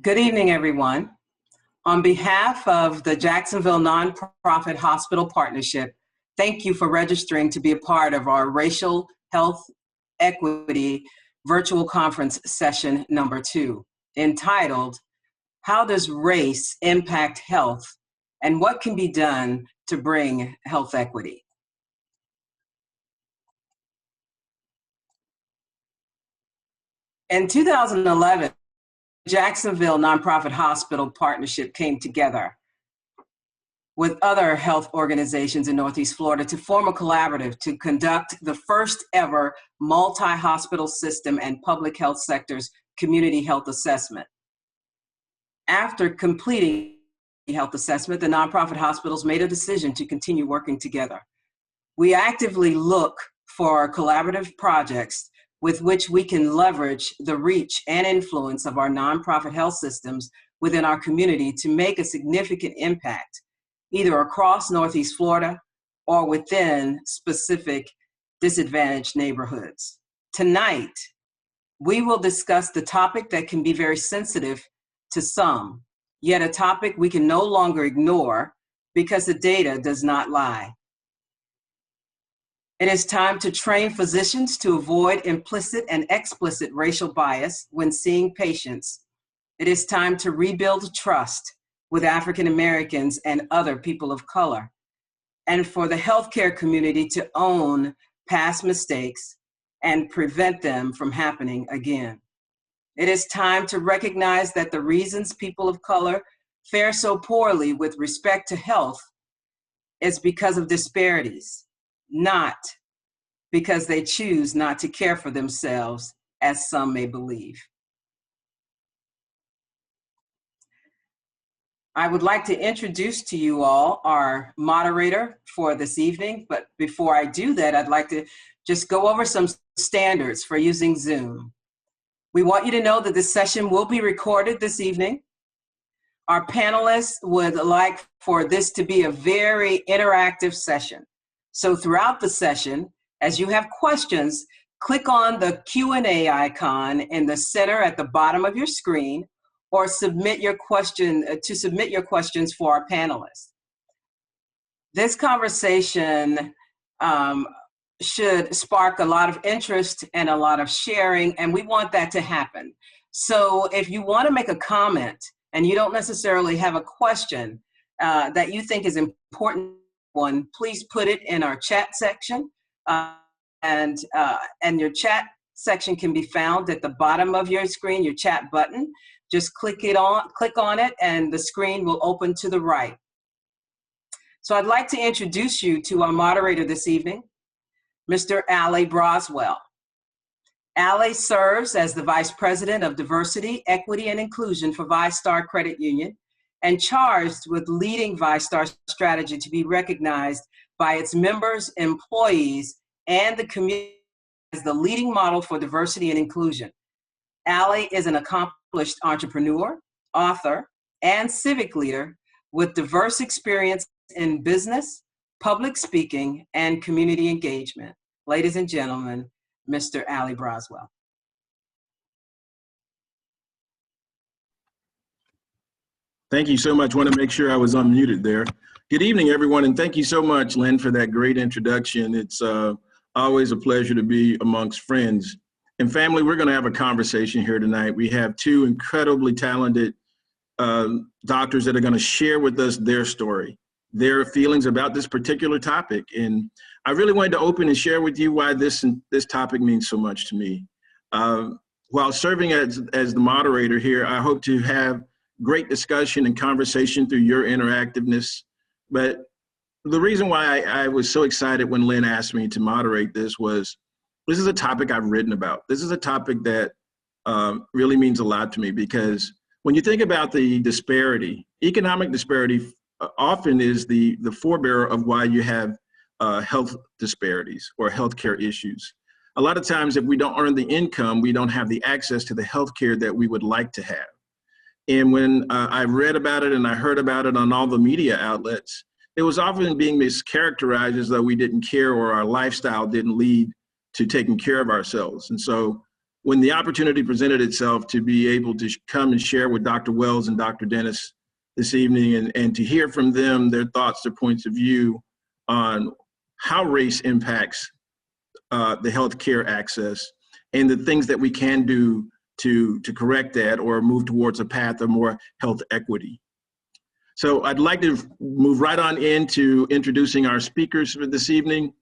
Good evening, everyone. On behalf of the Jacksonville Nonprofit Hospital Partnership, thank you for registering to be a part of our Racial Health Equity Virtual Conference Session number 2, entitled, How Does Race Impact Health and What Can Be Done to Bring Health Equity? In 2011, Jacksonville Nonprofit Hospital Partnership came together with other health organizations in Northeast Florida to form a collaborative to conduct the first ever multi-hospital system and public health sector's community health assessment. After completing the health assessment, the nonprofit hospitals made a decision to continue working together. We actively look for collaborative projects with which we can leverage the reach and influence of our nonprofit health systems within our community to make a significant impact, either across Northeast Florida or within specific disadvantaged neighborhoods. Tonight, we will discuss the topic that can be very sensitive to some, yet a topic we can no longer ignore because the data does not lie. It is time to train physicians to avoid implicit and explicit racial bias when seeing patients. It is time to rebuild trust with African Americans and other people of color, and for the healthcare community to own past mistakes and prevent them from happening again. It is time to recognize that the reasons people of color fare so poorly with respect to health is because of disparities, not because they choose not to care for themselves, as some may believe. I would like to introduce to you all our moderator for this evening, but before I do that, I'd like to just go over some standards for using Zoom. We want you to know that this session will be recorded this evening. Our panelists would like for this to be a very interactive session. So throughout the session, as you have questions, click on the Q&A icon in the center at the bottom of your screen, or submit your questions for our panelists. This conversation should spark a lot of interest and a lot of sharing, and we want that to happen. So if you want to make a comment and you don't necessarily have a question that you think is important, please put it in our chat section, and your chat section can be found at the bottom of your screen, your chat button. Just click on it, and the screen will open to the right. So I'd like to introduce you to our moderator this evening, Mr. Allie Braswell. Allie serves as the Vice President of Diversity, Equity, and Inclusion for Vystar Credit Union, and charged with leading Vystar's strategy to be recognized by its members, employees, and the community as the leading model for diversity and inclusion. Allie is an accomplished entrepreneur, author, and civic leader with diverse experience in business, public speaking, and community engagement. Ladies and gentlemen, Mr. Allie Braswell. Thank you so much. I want to make sure I was unmuted there. Good evening, everyone, and thank you so much, Lynn, for that great introduction. It's always a pleasure to be amongst friends. And family, we're going to have a conversation here tonight. We have two incredibly talented doctors that are going to share with us their story, their feelings about this particular topic. And I really wanted to open and share with you why this topic means so much to me. While serving as the moderator here, I hope to have great discussion and conversation through your interactiveness. But the reason why I was so excited when Lynn asked me to moderate this was, this is a topic I've written about. This is a topic that really means a lot to me, because when you think about the disparity, economic disparity often is the forebearer of why you have health disparities or healthcare issues. A lot of times, if we don't earn the income, we don't have the access to the healthcare that we would like to have. And when I read about it and I heard about it on all the media outlets, it was often being mischaracterized as though we didn't care or our lifestyle didn't lead to taking care of ourselves. And so when the opportunity presented itself to be able to come and share with Dr. Wells and Dr. Dennis this evening and to hear from them their thoughts, their points of view on how race impacts the healthcare access and the things that we can do to correct that or move towards a path of more health equity. So I'd like to move right on into introducing our speakers for this evening,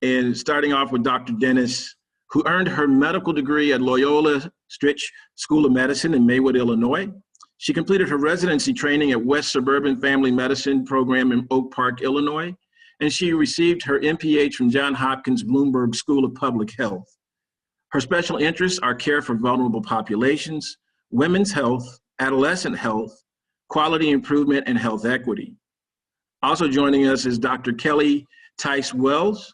and starting off with Dr. Dennis, who earned her medical degree at Loyola Stritch School of Medicine in Maywood, Illinois. She completed her residency training at West Suburban Family Medicine Program in Oak Park, Illinois, and she received her MPH from Johns Hopkins Bloomberg School of Public Health. Her special interests are care for vulnerable populations, women's health, adolescent health, quality improvement, and health equity. Also joining us is Dr. Kelli Tice Wells.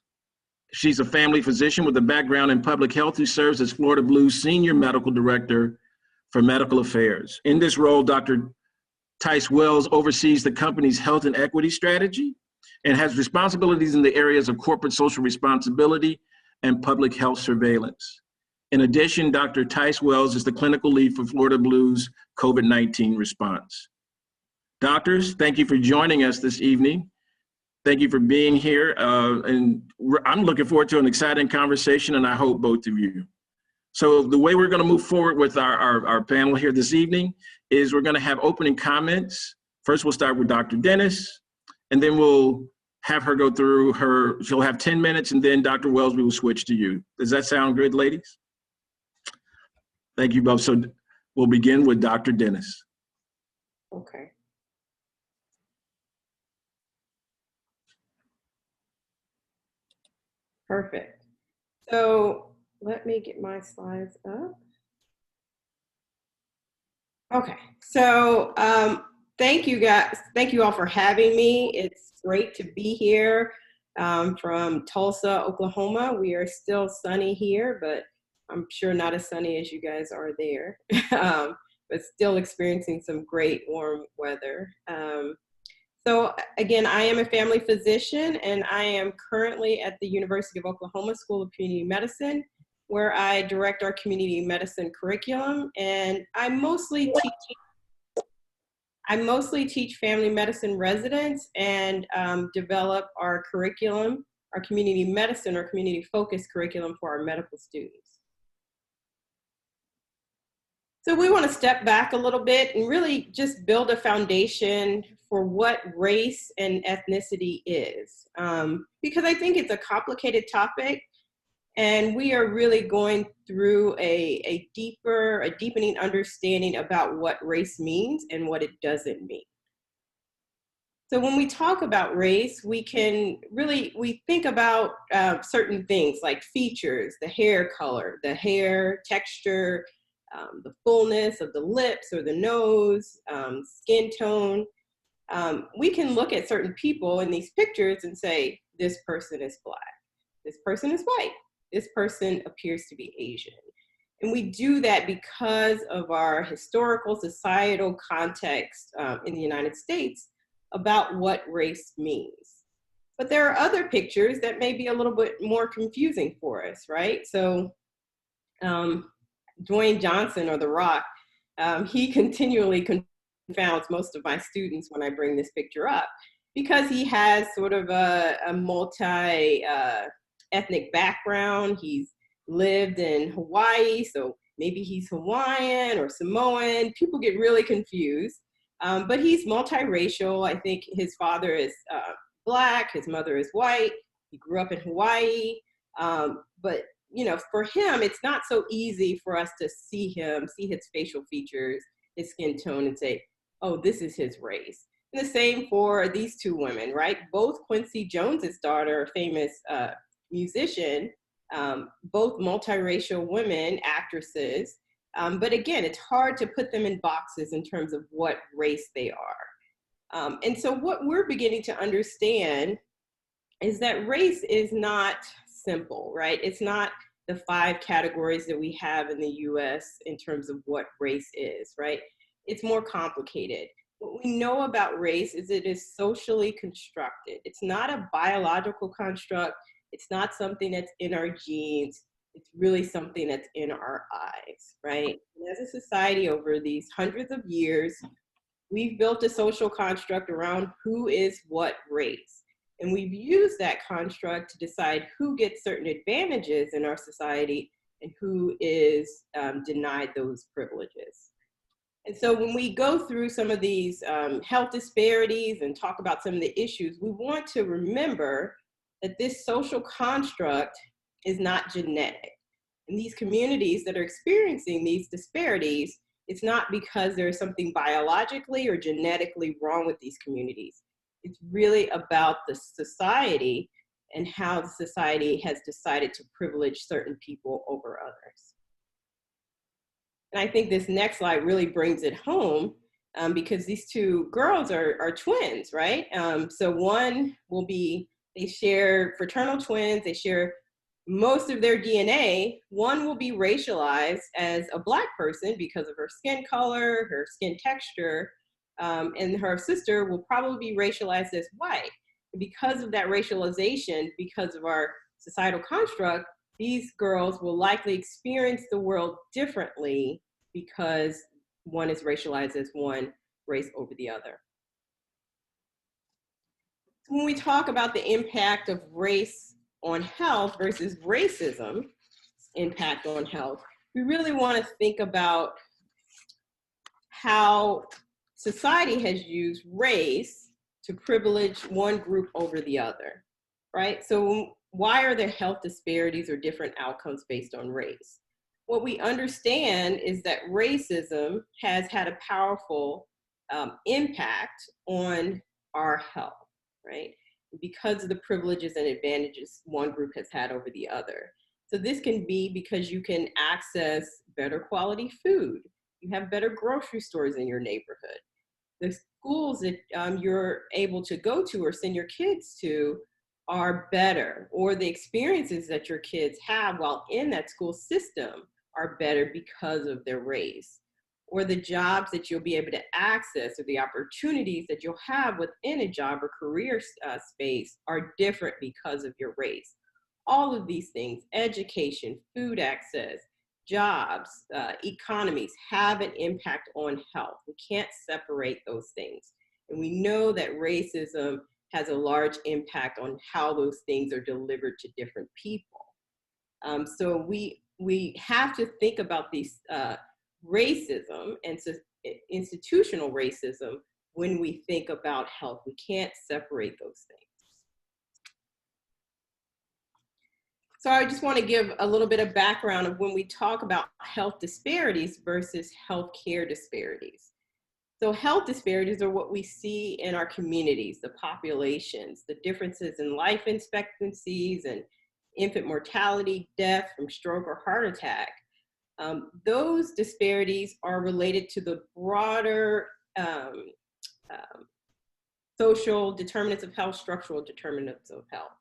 She's a family physician with a background in public health who serves as Florida Blues Senior Medical Director for Medical Affairs. In this role, Dr. Tice Wells oversees the company's health and equity strategy and has responsibilities in the areas of corporate social responsibility and public health surveillance. In addition, Dr. Tice Wells is the clinical lead for Florida Blues COVID-19 response. Doctors, thank you for joining us this evening. Thank you for being here. And I'm looking forward to an exciting conversation, and I hope both of you. So the way we're going to move forward with our panel here this evening is we're going to have opening comments. First, we'll start with Dr. Dennis, and then we'll have her go through she'll have 10 minutes, and then Dr. Wells, we will switch to you. Does that sound good, ladies? Thank you both. So we'll begin with Dr. Dennis. Okay. Perfect. So let me get my slides up. Okay, so thank you guys. Thank you all for having me. It's great to be here from Tulsa, Oklahoma. We are still sunny here, but I'm sure not as sunny as you guys are there, but still experiencing some great warm weather. So again, I am a family physician, and I am currently at the University of Oklahoma School of Community Medicine, where I direct our community medicine curriculum, and I mostly teach family medicine residents and develop our curriculum, our community medicine or community focused curriculum for our medical students. So we want to step back a little bit and really just build a foundation for what race and ethnicity is, because I think it's a complicated topic, and we are really going through a deepening understanding about what race means and what it doesn't mean. So when we talk about race, we think about certain things like features, the hair color, the hair texture, the fullness of the lips or the nose, skin tone. We can look at certain people in these pictures and say, this person is Black, this person is white, this person appears to be Asian. And we do that because of our historical, societal context in the United States about what race means. But there are other pictures that may be a little bit more confusing for us, right? So Dwayne Johnson, or The Rock, he continually confounds most of my students when I bring this picture up, because he has sort of a multi-ethnic background. He's lived in Hawaii, so maybe he's Hawaiian or Samoan. People get really confused, but he's multiracial. I think his father is Black, his mother is white. He grew up in Hawaii, but you know, for him, it's not so easy for us to see his facial features, his skin tone, and say, oh, this is his race. And the same for these two women, right? Both Quincy Jones's daughter, a famous musician, both multiracial women, actresses. But again, it's hard to put them in boxes in terms of what race they are. And so what we're beginning to understand is that race is not simple, right? It's not the 5 categories that we have in the US in terms of what race is, right? It's more complicated. What we know about race is it is socially constructed. It's not a biological construct. It's not something that's in our genes. It's really something that's in our eyes, right? And as a society, over these hundreds of years, we've built a social construct around who is what race. And we've used that construct to decide who gets certain advantages in our society and who is denied those privileges. And so when we go through some of these health disparities and talk about some of the issues, we want to remember that this social construct is not genetic. In these communities that are experiencing these disparities, it's not because there's something biologically or genetically wrong with these communities. It's really about the society and how the society has decided to privilege certain people over others. And I think this next slide really brings it home because these two girls are twins, right? So one will be, they share fraternal twins, they share most of their DNA. One will be racialized as a Black person because of her skin color, her skin texture, and her sister will probably be racialized as white. And because of that racialization, because of our societal construct, these girls will likely experience the world differently because one is racialized as one race over the other. When we talk about the impact of race on health versus racism impact on health, we really want to think about how society has used race to privilege one group over the other, right? So why are there health disparities or different outcomes based on race? What we understand is that racism has had a powerful impact on our health, right? Because of the privileges and advantages one group has had over the other. So this can be because you can access better quality food. You have better grocery stores in your neighborhood. The schools that you're able to go to or send your kids to are better, or the experiences that your kids have while in that school system are better because of their race, or the jobs that you'll be able to access or the opportunities that you'll have within a job or career space are different because of your race. All of these things, education, food access, jobs, economies, have an impact on health. We can't separate those things. And we know that racism has a large impact on how those things are delivered to different people. So we have to think about these racism and institutional racism when we think about health. We can't separate those things. So I just want to give a little bit of background of when we talk about health disparities versus healthcare disparities. So health disparities are what we see in our communities, the populations, the differences in life expectancies and infant mortality, death from stroke or heart attack. Those disparities are related to the broader social determinants of health, structural determinants of health.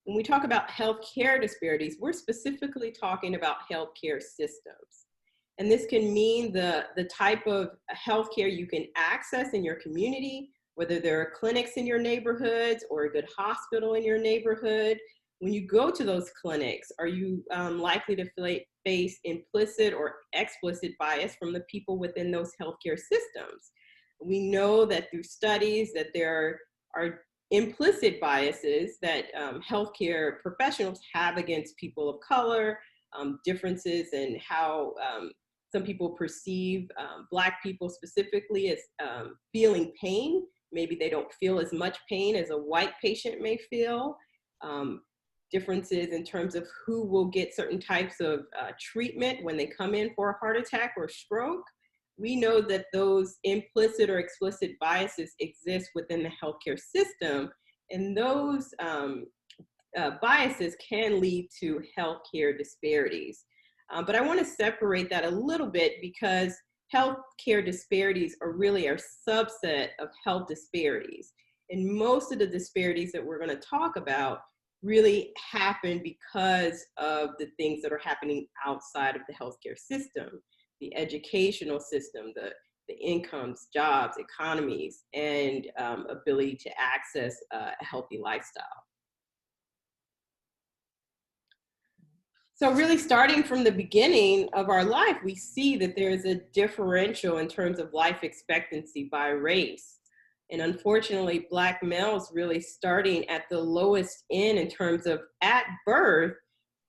When we talk about healthcare disparities, we're specifically talking about healthcare systems. And this can mean the type of healthcare you can access in your community, whether there are clinics in your neighborhoods or a good hospital in your neighborhood. When you go to those clinics, are you likely to face implicit or explicit bias from the people within those healthcare systems? We know that through studies that there are implicit biases that healthcare professionals have against people of color, differences in how some people perceive Black people specifically as feeling pain. Maybe they don't feel as much pain as a white patient may feel. Differences in terms of who will get certain types of treatment when they come in for a heart attack or stroke. We know that those implicit or explicit biases exist within the healthcare system, and those biases can lead to healthcare disparities. But I want to separate that a little bit because healthcare disparities are really a subset of health disparities. And most of the disparities that we're going to talk about really happen because of the things that are happening outside of the healthcare system, the educational system, the incomes, jobs, economies, and ability to access a healthy lifestyle. So really starting from the beginning of our life, we see that there is a differential in terms of life expectancy by race. And unfortunately, Black males really starting at the lowest end in terms of at birth,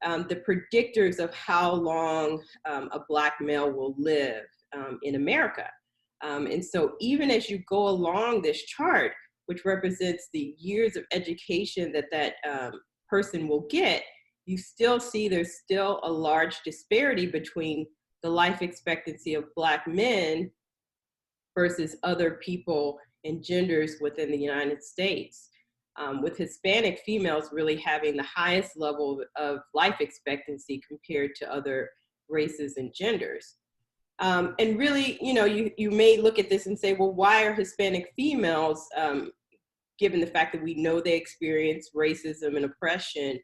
the predictors of how long a Black male will live in America. And so even as you go along this chart, which represents the years of education that that person will get, you still see there's still a large disparity between the life expectancy of Black men versus other people and genders within the United States. With Hispanic females really having the highest level of life expectancy compared to other races and genders. And really, you know, you may look at this and say, well, why are Hispanic females, given the fact that we know they experience racism and oppression,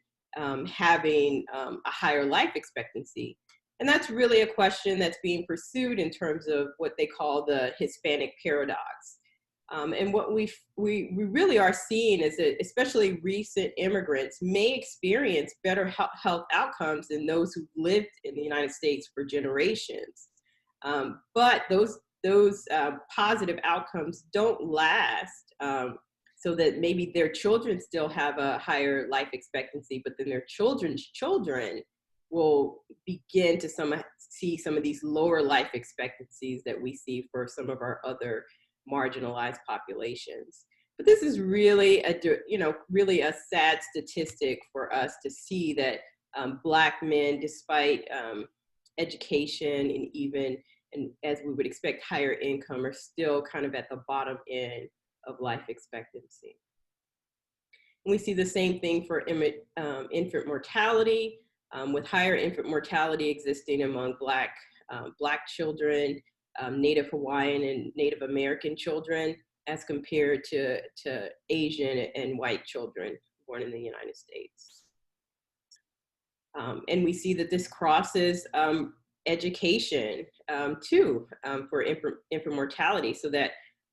having a higher life expectancy? And that's really a question that's being pursued in terms of what they call the Hispanic paradox. And what we really are seeing is that especially recent immigrants may experience better health outcomes than those who've lived in the United States for generations. But those positive outcomes don't last, so that maybe their children still have a higher life expectancy, but then their children's children will begin to see some of these lower life expectancies that we see for some of our other marginalized populations. But this is really really a sad statistic for us to see that Black men, despite education and even, and as we would expect, higher income, are still kind of at the bottom end of life expectancy. And we see the same thing for infant mortality, with higher infant mortality existing among Black children, Native Hawaiian and Native American children, as compared to Asian and white children born in the United States. And we see that this crosses education too, for infant mortality, so that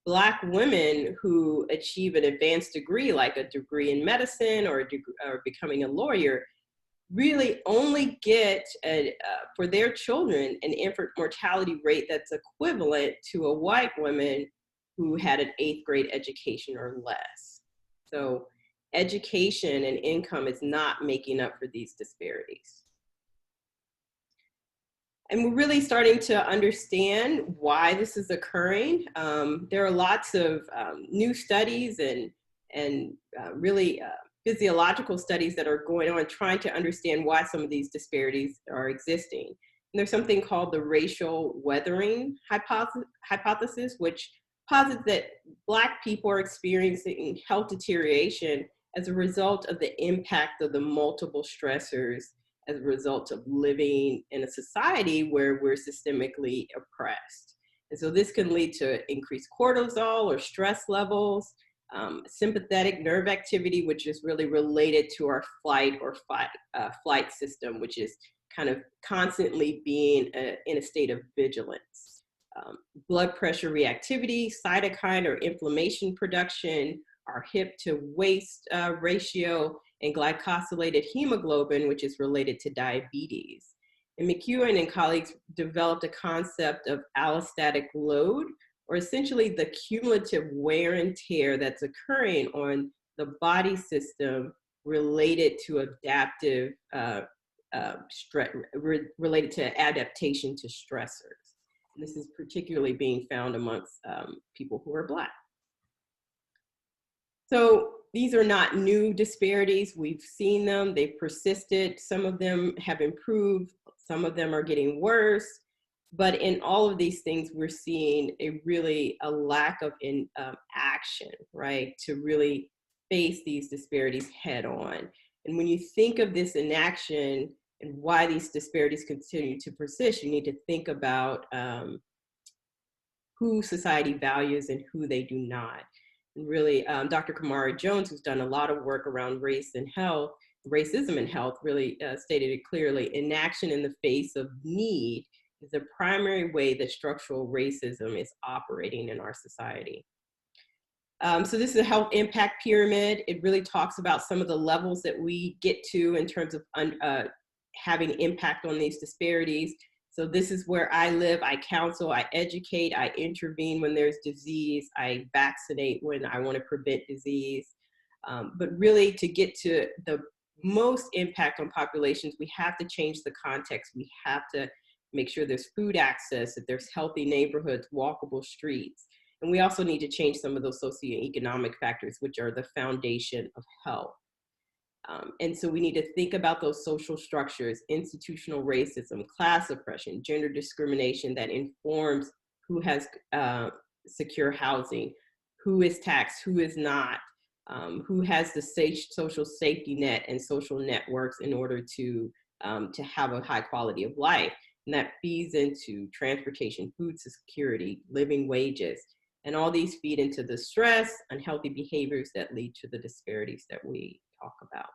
Black women who achieve an advanced degree, like a degree in medicine or becoming a lawyer, really only get for their children an infant mortality rate that's equivalent to a white woman who had an 8th grade education or less. So education and income is not making up for these disparities. And we're really starting to understand why this is occurring. There are lots of new studies and really physiological studies that are going on trying to understand why some of these disparities are existing. And there's something called the racial weathering hypothesis, which posits that Black people are experiencing health deterioration as a result of the impact of the multiple stressors as a result of living in a society where we're systemically oppressed. And so this can lead to increased cortisol or stress levels, sympathetic nerve activity, which is really related to our flight system, which is kind of constantly being in a state of vigilance. Blood pressure reactivity, cytokine or inflammation production, our hip to waist ratio, and glycosylated hemoglobin, which is related to diabetes. And McEwen and colleagues developed a concept of allostatic load, or essentially the cumulative wear and tear that's occurring on the body system related to adaptive, related to adaptation to stressors. And this is particularly being found amongst people who are Black. So these are not new disparities. We've seen them, they've persisted. Some of them have improved, some of them are getting worse. But in all of these things, we're seeing a lack of action, right, to really face these disparities head on. And when you think of this inaction and why these disparities continue to persist, you need to think about who society values and who they do not. And really, Dr. Kamara Jones, who's done a lot of work around race and health, racism and health, really stated it clearly: inaction in the face of need is the primary way that structural racism is operating in our society. So this is a health impact pyramid. It really talks about some of the levels that we get to in terms of having impact on these disparities. So this is where I live. I counsel, I educate, I intervene when there's disease, I vaccinate when I want to prevent disease. But really, to get to the most impact on populations, we have to change the context. We have to make sure there's food access, that there's healthy neighborhoods, walkable streets. And we also need to change some of those socioeconomic factors, which are the foundation of health. And so we need to think about those social structures, institutional racism, class oppression, gender discrimination that informs who has secure housing, who is taxed, who is not, who has the social safety net and social networks in order to have a high quality of life. And that feeds into transportation, food security, living wages, and all these feed into the stress, unhealthy behaviors that lead to the disparities that we talk about.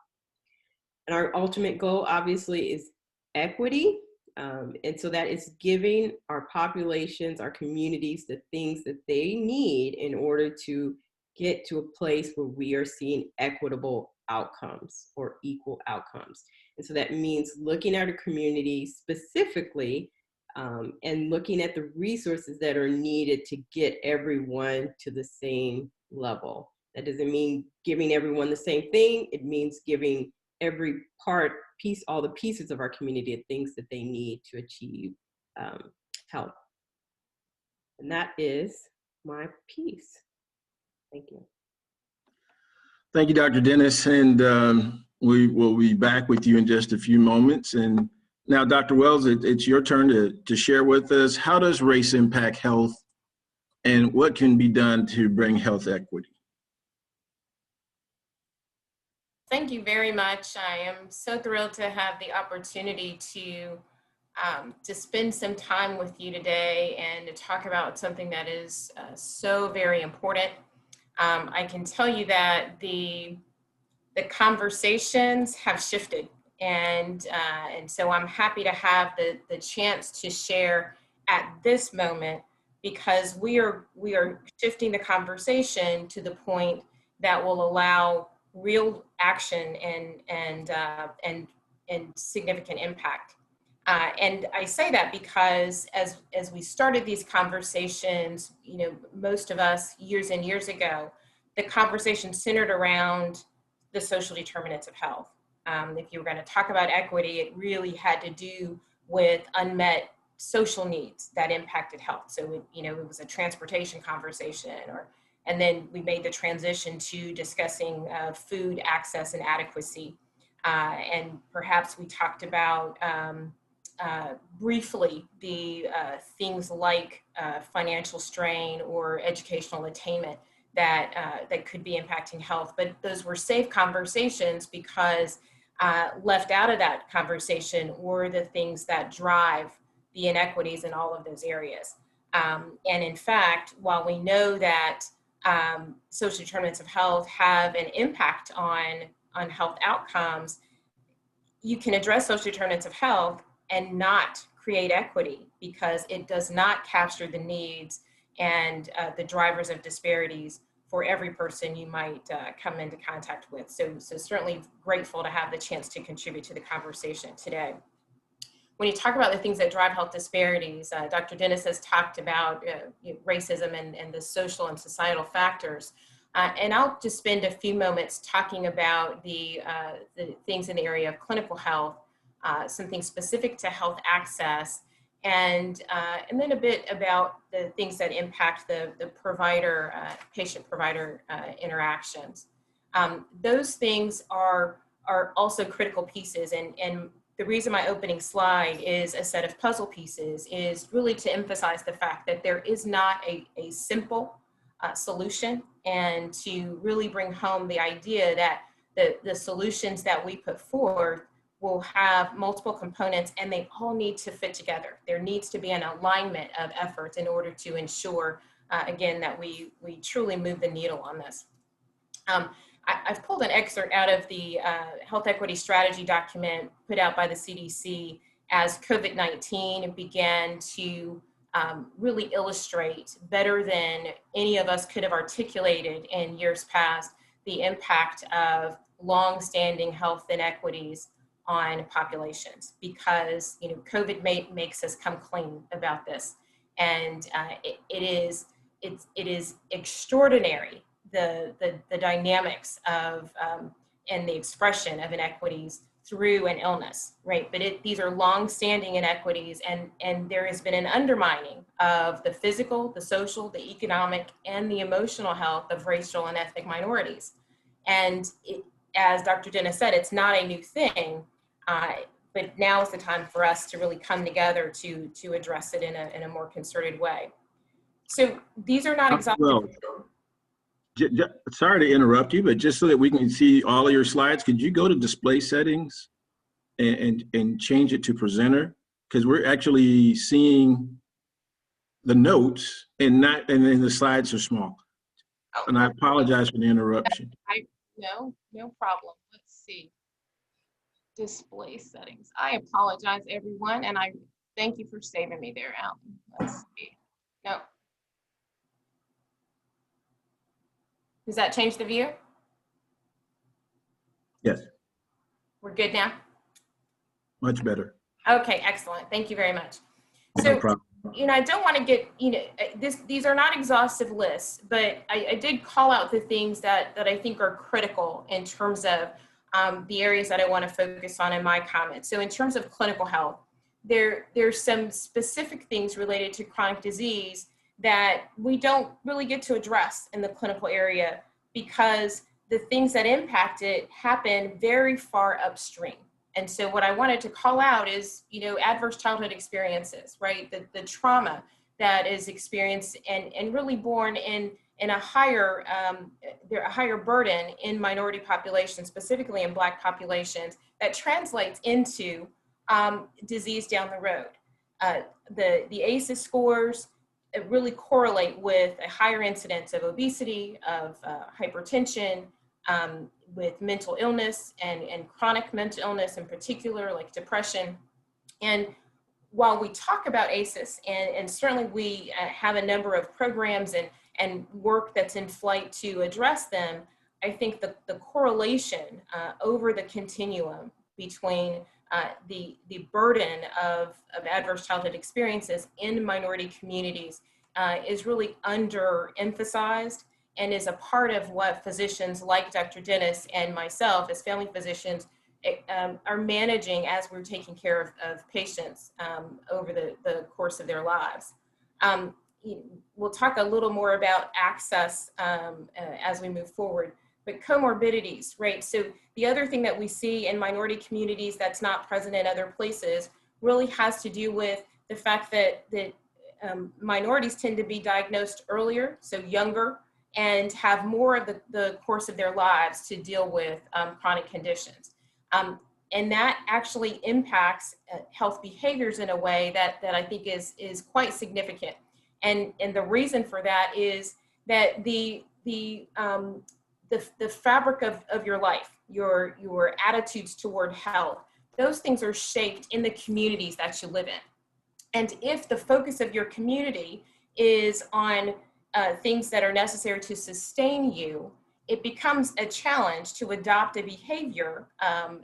And our ultimate goal, obviously, is equity. And so that is giving our populations, our communities, the things that they need in order to get to a place where we are seeing equitable outcomes or equal outcomes. And so that means looking at our community specifically and looking at the resources that are needed to get everyone to the same level. That doesn't mean giving everyone the same thing. It means giving every all the pieces of our community the things that they need to achieve health. And that is my piece. Thank you. Thank you, Dr. Dennis. And we will be back with you in just a few moments. And now, Dr. Wells, it's your turn to share with us, how does race impact health and what can be done to bring health equity? Thank you very much. I am so thrilled to have the opportunity to spend some time with you today and to talk about something that is so very important. I can tell you that the conversations have shifted, and so I'm happy to have the chance to share at this moment, because we are shifting the conversation to the point that will allow real action and significant impact. And I say that because as we started these conversations, most of us years and years ago, the conversation centered around the social determinants of health. If you were going to talk about equity, it really had to do with unmet social needs that impacted health. So it was a transportation conversation, and then we made the transition to discussing food access and adequacy. And perhaps we talked about briefly the things like financial strain or educational attainment that could be impacting health. But those were safe conversations because left out of that conversation were the things that drive the inequities in all of those areas. And in fact, while we know that social determinants of health have an impact on health outcomes, you can address social determinants of health and not create equity because it does not capture the needs and the drivers of disparities for every person you might come into contact with. So certainly grateful to have the chance to contribute to the conversation today. When you talk about the things that drive health disparities, Dr. Dennis has talked about racism and the social and societal factors. And I'll just spend a few moments talking about the things in the area of clinical health, something specific to health access, and then a bit about the things that impact the provider, patient-provider interactions. Those things are also critical pieces, and the reason my opening slide is a set of puzzle pieces is really to emphasize the fact that there is not a simple solution, and to really bring home the idea that the solutions that we put forth will have multiple components and they all need to fit together. There needs to be an alignment of efforts in order to ensure, again, that we truly move the needle on this. I've pulled an excerpt out of the health equity strategy document put out by the CDC as COVID-19 began to really illustrate better than any of us could have articulated in years past the impact of long-standing health inequities on populations, because COVID makes us come clean about this, and it is extraordinary, the dynamics of and the expression of inequities through an illness, right? But these are long-standing inequities, and there has been an undermining of the physical, the social, the economic, and the emotional health of racial and ethnic minorities. And as Dr. Dennis said, it's not a new thing, but now is the time for us to really come together to address it in a more concerted way. So these are not exhaustive. Well, sorry to interrupt you, but just so that we can see all of your slides, could you go to display settings and change it to presenter? Because we're actually seeing the notes and then the slides are small. Oh, and I apologize for the interruption. No problem. Let's see. Display settings. I apologize, everyone, and I thank you for saving me there, Allie. Let's see. No. Does that change the view? Yes. We're good now? Much better. Okay, excellent. Thank you very much. No problem. I don't want to get, these are not exhaustive lists, but I did call out the things that I think are critical in terms of the areas that I want to focus on in my comments. So in terms of clinical health, there's some specific things related to chronic disease that we don't really get to address in the clinical area, because the things that impact it happen very far upstream. And so what I wanted to call out is, adverse childhood experiences, right? The trauma that is experienced and really born in a higher burden in minority populations, specifically in Black populations, that translates into disease down the road. The ACEs scores really correlate with a higher incidence of obesity, of hypertension, with mental illness and chronic mental illness in particular, like depression. And while we talk about ACEs, and certainly we have a number of programs and work that's in flight to address them, I think the correlation over the continuum between the burden of adverse childhood experiences in minority communities is really underemphasized, and is a part of what physicians like Dr. Dennis and myself as family physicians are managing as we're taking care of patients over the course of their lives. We'll talk a little more about access as we move forward, but comorbidities, right? So the other thing that we see in minority communities that's not present in other places really has to do with the fact that minorities tend to be diagnosed earlier, so younger, and have more of the course of their lives to deal with chronic conditions. And that actually impacts health behaviors in a way that I think is quite significant. And the reason for that is that the fabric of your life, your attitudes toward health, those things are shaped in the communities that you live in. And if the focus of your community is on things that are necessary to sustain you, it becomes a challenge to adopt a behavior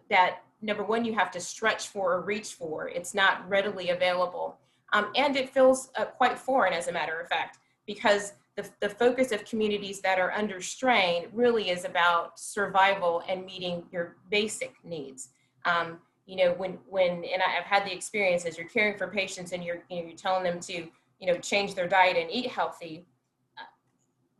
that, number one, you have to stretch for or reach for. It's not readily available. And it feels quite foreign, as a matter of fact, because the focus of communities that are under strain really is about survival and meeting your basic needs. And I've had the experience as you're caring for patients and you're telling them to, change their diet and eat healthy,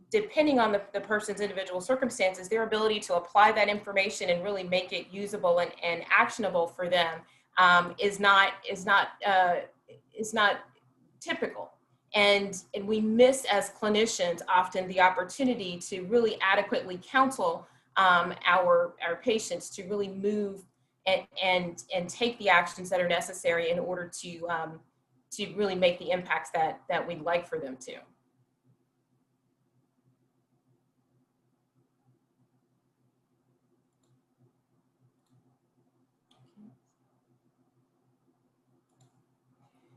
depending on the person's individual circumstances, their ability to apply that information and really make it usable and actionable for them is not typical. And we miss, as clinicians, often the opportunity to really adequately counsel our patients to really move and take the actions that are necessary in order to really make the impacts that we'd like for them to.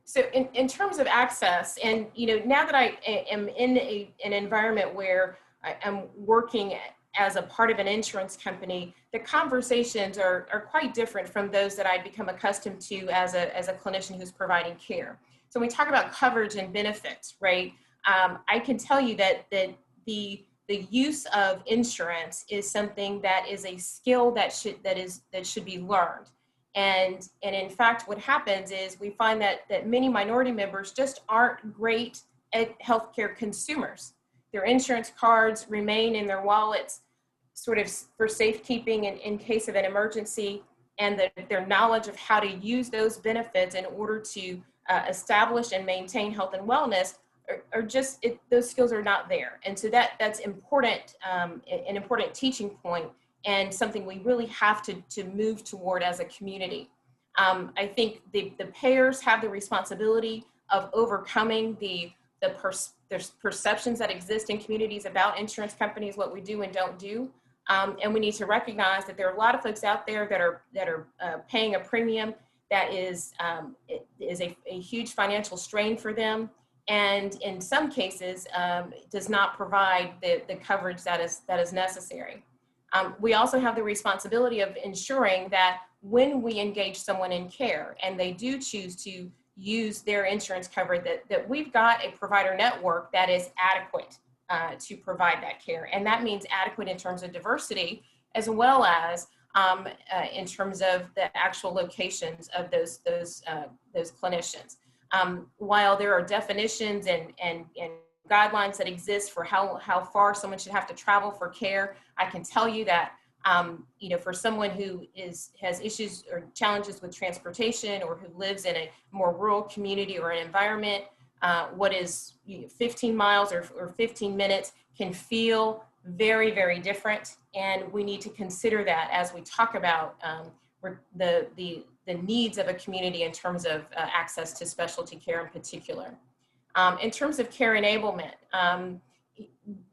So in terms of access, and now that I am in an environment where I'm working as a part of an insurance company, the conversations are quite different from those that I'd become accustomed to as a clinician who's providing care. So when we talk about coverage and benefits, right? I can tell you that the use of insurance is something that is a skill that should be learned. And in fact, what happens is we find that many minority members just aren't great at healthcare consumers. Their insurance cards remain in their wallets sort of for safekeeping in case of an emergency, and their knowledge of how to use those benefits in order to establish and maintain health and wellness are just, those skills are not there. And so that's important, an important teaching point, and something we really have to move toward as a community. I think the payers have the responsibility of overcoming there's perceptions that exist in communities about insurance companies, what we do and don't do. And we need to recognize that there are a lot of folks out there that are paying a premium that is a huge financial strain for them, and in some cases does not provide the coverage that is necessary. We also have the responsibility of ensuring that when we engage someone in care and they do choose to use their insurance coverage, that we've got a provider network that is adequate to provide that care. And that means adequate in terms of diversity, as well as in terms of the actual locations of those clinicians. While there are definitions and guidelines that exist for how far someone should have to travel for care, I can tell you that for someone who has issues or challenges with transportation, or who lives in a more rural community or an environment, what is 15 miles or 15 minutes can feel very, very different. And we need to consider that as we talk about the needs of a community in terms of access to specialty care in particular. In terms of care enablement,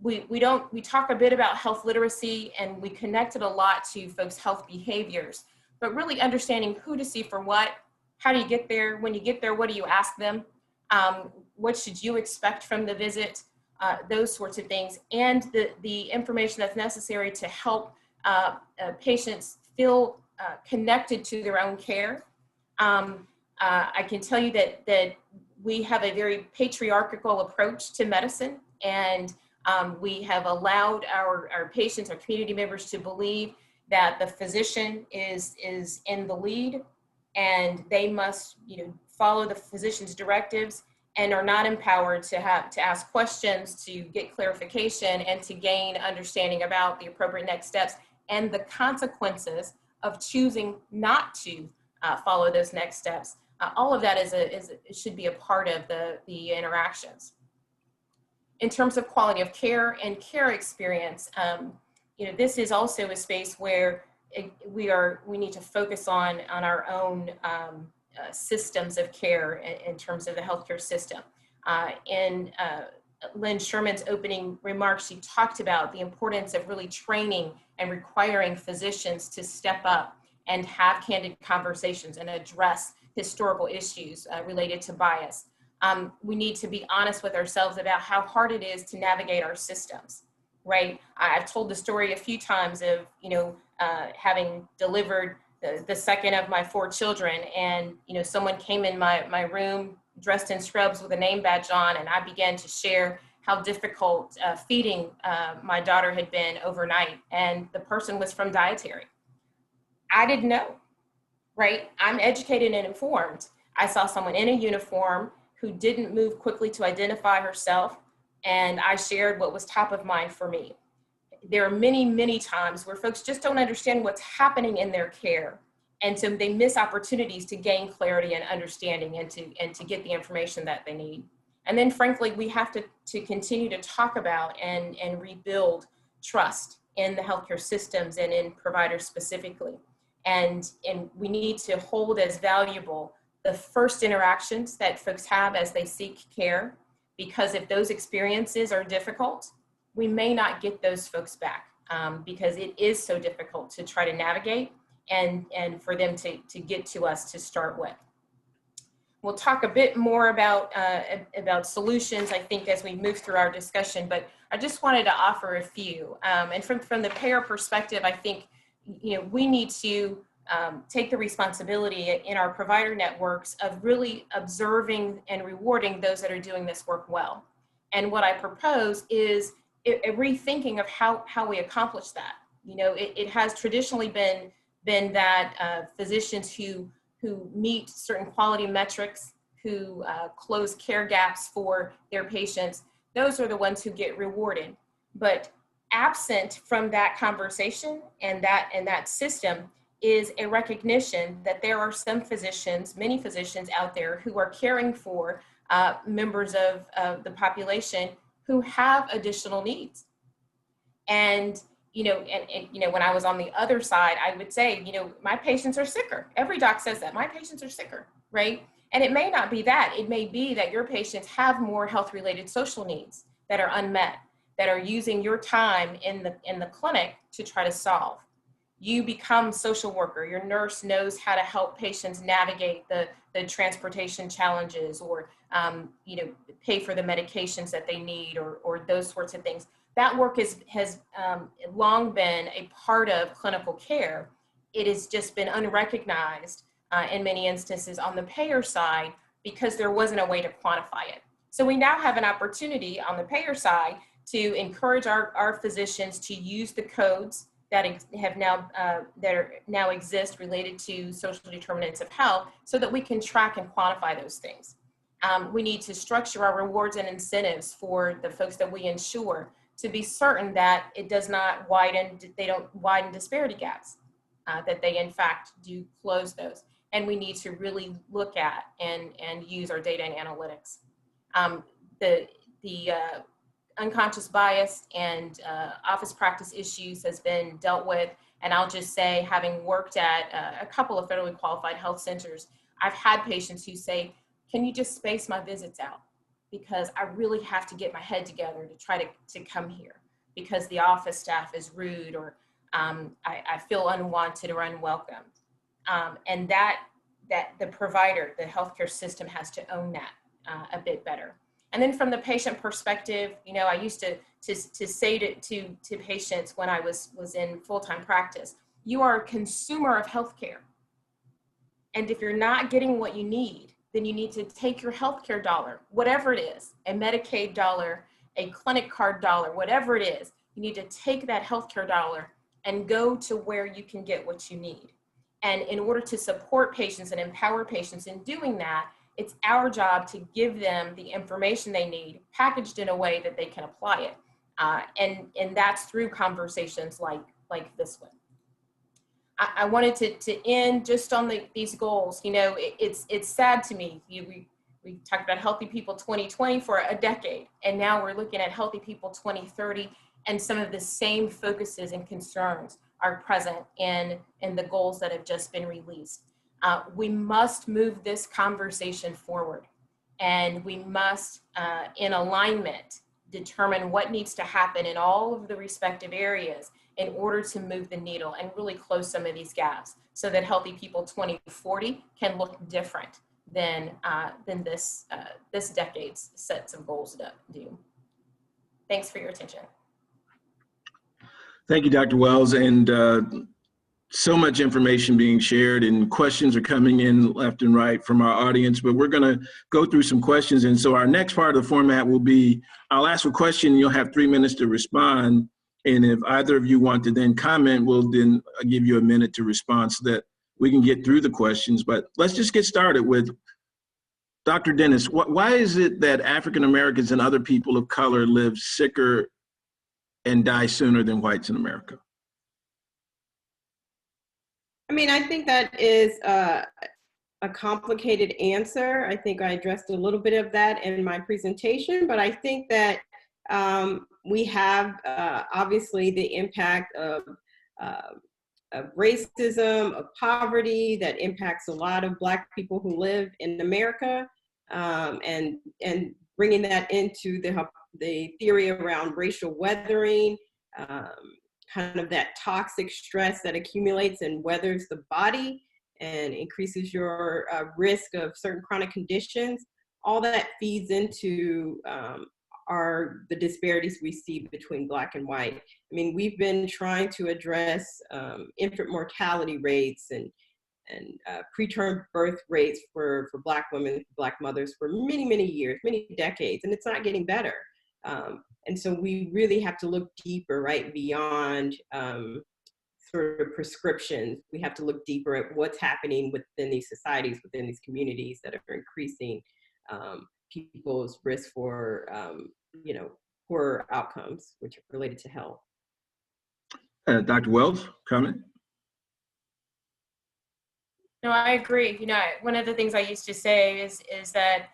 we talk a bit about health literacy, and we connect it a lot to folks' health behaviors, but really understanding who to see for what, how do you get there, when you get there, what do you ask them, what should you expect from the visit, those sorts of things, and the information that's necessary to help patients feel connected to their own care. I can tell you that we have a very patriarchal approach to medicine, and we have allowed our patients, our community members, to believe that the physician is in the lead, and they must follow the physician's directives, and are not empowered to ask questions, to get clarification, and to gain understanding about the appropriate next steps and the consequences of choosing not to follow those next steps. All of that should be a part of the interactions. In terms of quality of care and care experience, this is also a space where we need to focus on our own systems of care in terms of the healthcare system. In Lynn Sherman's opening remarks, she talked about the importance of really training and requiring physicians to step up and have candid conversations and address historical issues related to bias. We need to be honest with ourselves about how hard it is to navigate our systems, right? I've told the story a few times of, having delivered the second of my 4 children, and, someone came in my room dressed in scrubs with a name badge on, and I began to share how difficult feeding my daughter had been overnight. And the person was from dietary. I didn't know, right? I'm educated and informed. I saw someone in a uniform who didn't move quickly to identify herself, and I shared what was top of mind for me. There are many, many times where folks just don't understand what's happening in their care, and so they miss opportunities to gain clarity and understanding, and to get the information that they need. And then, frankly, we have to continue to talk about and rebuild trust in the healthcare systems and in providers specifically. And we need to hold as valuable the first interactions that folks have as they seek care, because if those experiences are difficult, we may not get those folks back, because it is so difficult to try to navigate and for them to get to us to start with. We'll talk a bit more about solutions, I think, as we move through our discussion, but I just wanted to offer a few. And from the payer perspective, I think, we need to take the responsibility in our provider networks of really observing and rewarding those that are doing this work well. And what I propose is a rethinking of how we accomplish that. It has traditionally been that physicians who meet certain quality metrics, who close care gaps for their patients, those are the ones who get rewarded. But absent from that conversation and that system is a recognition that there are some physicians, many physicians out there who are caring for members of the population who have additional needs. And when I was on the other side, I would say, my patients are sicker. Every doc says that. My patients are sicker, right? And it may not be that. It may be that your patients have more health-related social needs that are unmet, that are using your time in the clinic to try to solve. You become social worker. Your nurse knows how to help patients navigate the transportation challenges, or pay for the medications that they need, or those sorts of things. That work has long been a part of clinical care. It has just been unrecognized in many instances on the payer side because there wasn't a way to quantify it. So we now have an opportunity on the payer side to encourage our physicians to use the codes that now exist related to social determinants of health, so that we can track and quantify those things. We need to structure our rewards and incentives for the folks that we insure to be certain that they don't widen disparity gaps, that they in fact do close those. And we need to really look at and use our data and analytics. The unconscious bias and office practice issues has been dealt with. And I'll just say, having worked at a couple of federally qualified health centers, I've had patients who say, can you just space my visits out? Because I really have to get my head together to try to come here, because the office staff is rude, or I feel unwanted or unwelcome. And that the provider, the healthcare system, has to own that a bit better. And then from the patient perspective, I used to say to patients when I was in full-time practice, you are a consumer of healthcare. And if you're not getting what you need, then you need to take your healthcare dollar, whatever it is, a Medicaid dollar, a clinic card dollar, whatever it is, you need to take that healthcare dollar and go to where you can get what you need. And in order to support patients and empower patients in doing that, it's our job to give them the information they need, packaged in a way that they can apply it. And that's through conversations like this one. I wanted to end just on these goals. It's sad to me. We talked about Healthy People 2020 for a decade, and now we're looking at Healthy People 2030, and some of the same focuses and concerns are present in the goals that have just been released. We must move this conversation forward, and we must, in alignment, determine what needs to happen in all of the respective areas in order to move the needle and really close some of these gaps, so that Healthy People 2040 can look different than this decade's sets of goals do. Thanks for your attention. Thank you, Dr. Wells. And so much information being shared, and questions are coming in left and right from our audience, but we're going to go through some questions. And so our next part of the format will be, I'll ask a question, and you'll have 3 minutes to respond. And if either of you want to then comment, we'll then give you a minute to respond so that we can get through the questions. But let's just get started with Dr. Dennis. Why is it that African Americans and other people of color live sicker and die sooner than whites in America? I mean, I think that is a complicated answer. I think I addressed a little bit of that in my presentation, but I think that we have obviously the impact of racism, of poverty that impacts a lot of Black people who live in America, and bringing that into the theory around racial weathering, kind of that toxic stress that accumulates and weathers the body and increases your risk of certain chronic conditions, all that feeds into the disparities we see between Black and white. I mean, we've been trying to address infant mortality rates and preterm birth rates for Black women, Black mothers for many, many years, many decades, and it's not getting better. And so we really have to look deeper, right, beyond sort of prescriptions. We have to look deeper at what's happening within these societies, within these communities that are increasing people's risk for, poor outcomes, which are related to health. Dr. Wells, comment? No, I agree. One of the things I used to say is that,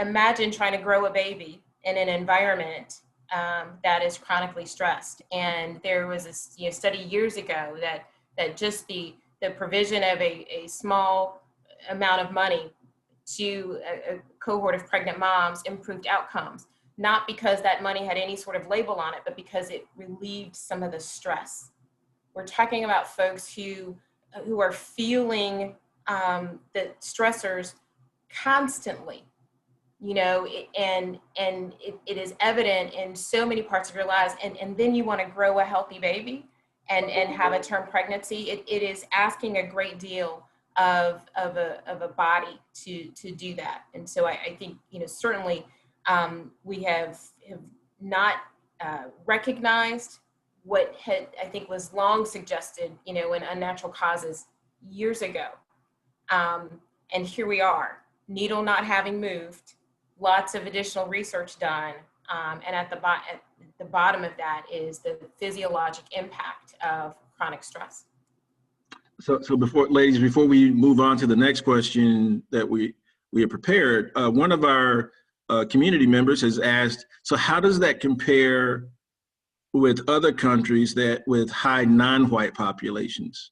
imagine trying to grow a baby in an environment that is chronically stressed. And there was a study years ago that just the provision of a small amount of money to a cohort of pregnant moms improved outcomes, not because that money had any sort of label on it, but because it relieved some of the stress. We're talking about folks who are feeling the stressors constantly, and it is evident in so many parts of your lives. And then you want to grow a healthy baby and have a term pregnancy. It is asking a great deal of a body to do that. And so I think, certainly we have not recognized what I think was long suggested, in unnatural causes years ago. And here we are, needle not having moved, lots of additional research done. And at the bottom of that is the physiologic impact of chronic stress. So before we move on to the next question that we have prepared, one of our community members has asked, so how does that compare with other countries with high non-white populations?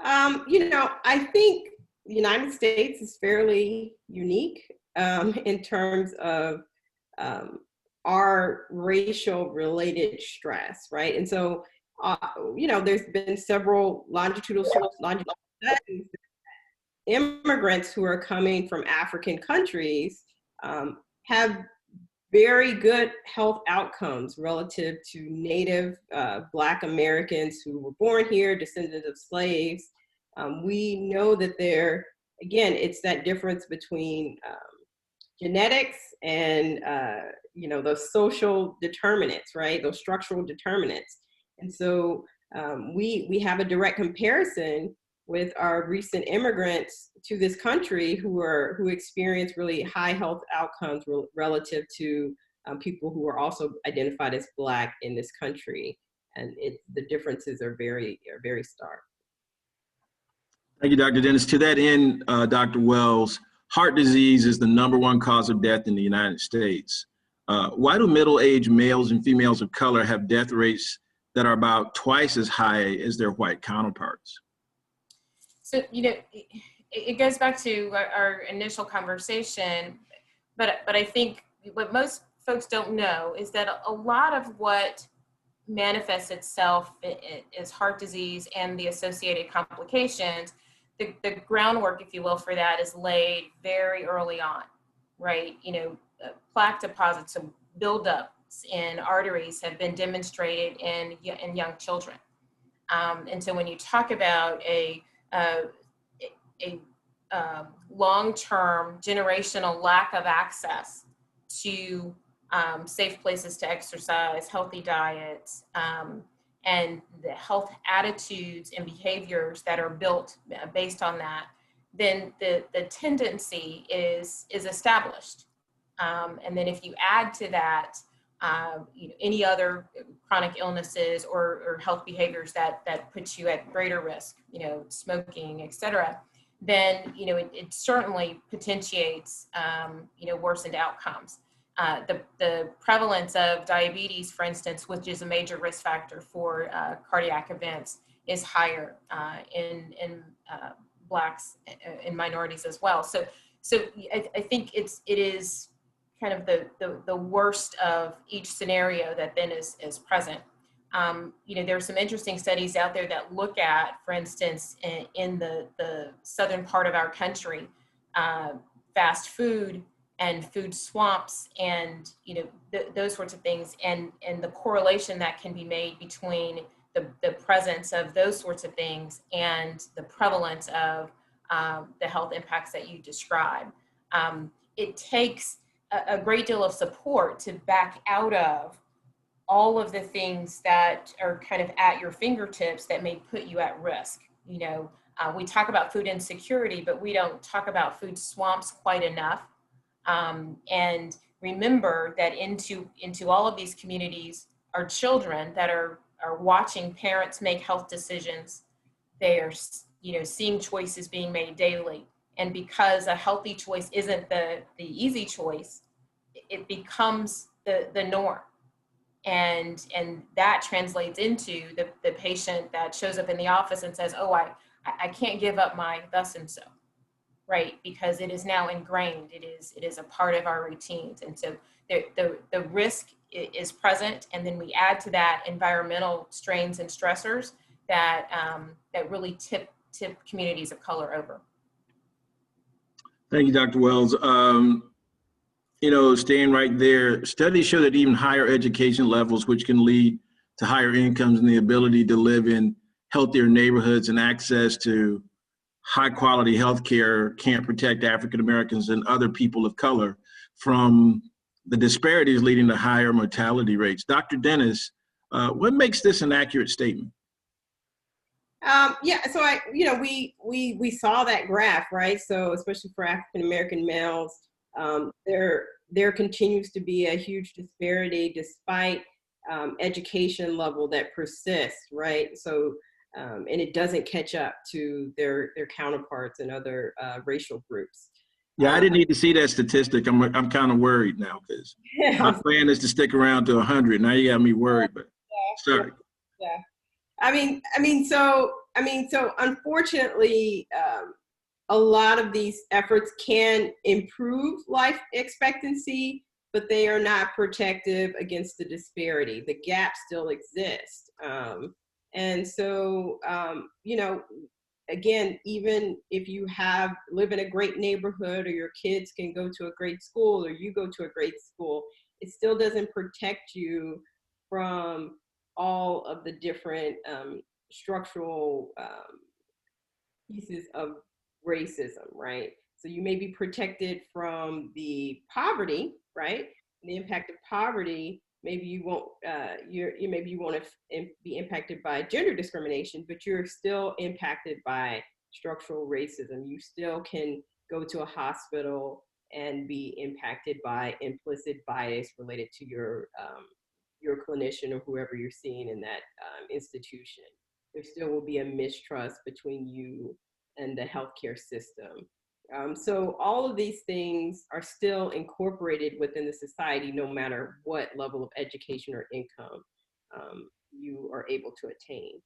I think the United States is fairly unique in terms of our racial related stress, right? And so, there's been several longitudinal studies. Immigrants who are coming from African countries have very good health outcomes relative to Native Black Americans who were born here, descendants of slaves. We know that it's that difference between genetics and, those social determinants, right? Those structural determinants. And so we have a direct comparison with our recent immigrants to this country who experience really high health outcomes relative to people who are also identified as Black in this country, and the differences are very stark. Thank you, Dr. Dennis. To that end, Dr. Wells, heart disease is the #1 cause of death in the United States. Why do middle-aged males and females of color have death rates that are about twice as high as their white counterparts? So, it goes back to our initial conversation, but I think what most folks don't know is that a lot of what manifests itself as heart disease and the associated complications, the groundwork, if you will, for that is laid very early on, right? Plaque deposits and buildups in arteries have been demonstrated in young children. And so when you talk about a long-term generational lack of access to safe places to exercise, healthy diets, and the health attitudes and behaviors that are built based on that, then the tendency is established. And then if you add to that any other chronic illnesses or health behaviors that puts you at greater risk, smoking, et cetera, then, it certainly potentiates, worsened outcomes. The prevalence of diabetes, for instance, which is a major risk factor for cardiac events, is higher in Blacks and minorities as well. So I think it is kind of the worst of each scenario that then is present. There are some interesting studies out there that look at, for instance, in the southern part of our country, fast food and food swamps and, those sorts of things, and the correlation that can be made between the presence of those sorts of things and the prevalence of the health impacts that you describe. It takes a great deal of support to back out of all of the things that are kind of at your fingertips that may put you at risk. We talk about food insecurity, but we don't talk about food swamps quite enough. And remember that into all of these communities are children that are watching parents make health decisions. They are, seeing choices being made daily. And because a healthy choice isn't the easy choice, it becomes the norm. And that translates into the patient that shows up in the office and says, oh, I can't give up my thus and so, right? Because it is now ingrained. It is a part of our routines. And so the risk is present. And then we add to that environmental strains and stressors that really tip communities of color over. Thank you, Dr. Wells. Staying right there, studies show that even higher education levels, which can lead to higher incomes and the ability to live in healthier neighborhoods and access to high quality healthcare, can't protect African Americans and other people of color from the disparities leading to higher mortality rates. Dr. Dennis, what makes this an accurate statement? So we saw that graph, right? So especially for African American males, there continues to be a huge disparity despite education level that persists, right? So and it doesn't catch up to their counterparts in other racial groups. Yeah, I didn't need to see that statistic. I'm kind of worried now because my plan is to stick around to 100. Now you got me worried, but sorry. Yeah. I mean, so unfortunately, a lot of these efforts can improve life expectancy, but they are not protective against the disparity. The gap still exists. And so, again, even if you live in a great neighborhood or your kids can go to a great school or you go to a great school, it still doesn't protect you from all of the different structural pieces of racism, right? So you may be protected from the poverty, right? The impact of poverty. Maybe you won't. Maybe you won't be impacted by gender discrimination, but you're still impacted by structural racism. You still can go to a hospital and be impacted by implicit bias related to your clinician or whoever you're seeing in that institution. There still will be a mistrust between you and the healthcare system. So all of these things are still incorporated within the society, no matter what level of education or income you are able to attain.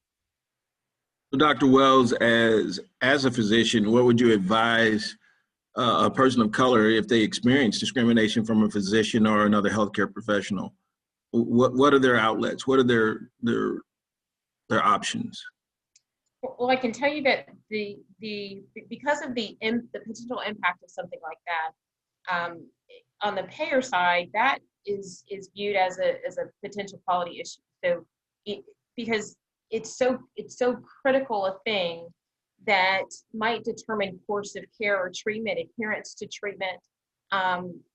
So Dr. Wells, as a physician, what would you advise a person of color if they experience discrimination from a physician or another healthcare professional? What are their outlets? What are their options? Well, I can tell you that because of the potential impact of something like that, on the payer side, that is viewed as a potential quality issue. So, because it's so critical a thing that might determine course of care or treatment, adherence to treatment.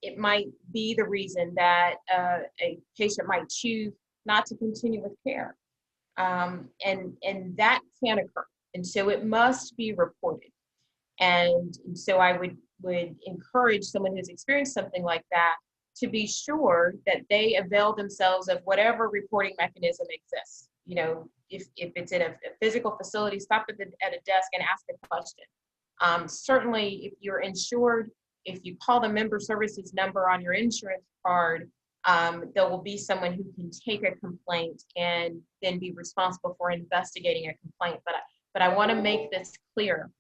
It might be the reason that a patient might choose not to continue with care. And that can occur. And so it must be reported. And so I would encourage someone who's experienced something like that to be sure that they avail themselves of whatever reporting mechanism exists. If it's in a physical facility, stop at a desk and ask a question. Certainly, if you're insured, if you call the member services number on your insurance card, there will be someone who can take a complaint and then be responsible for investigating a complaint. But I want to make this clear.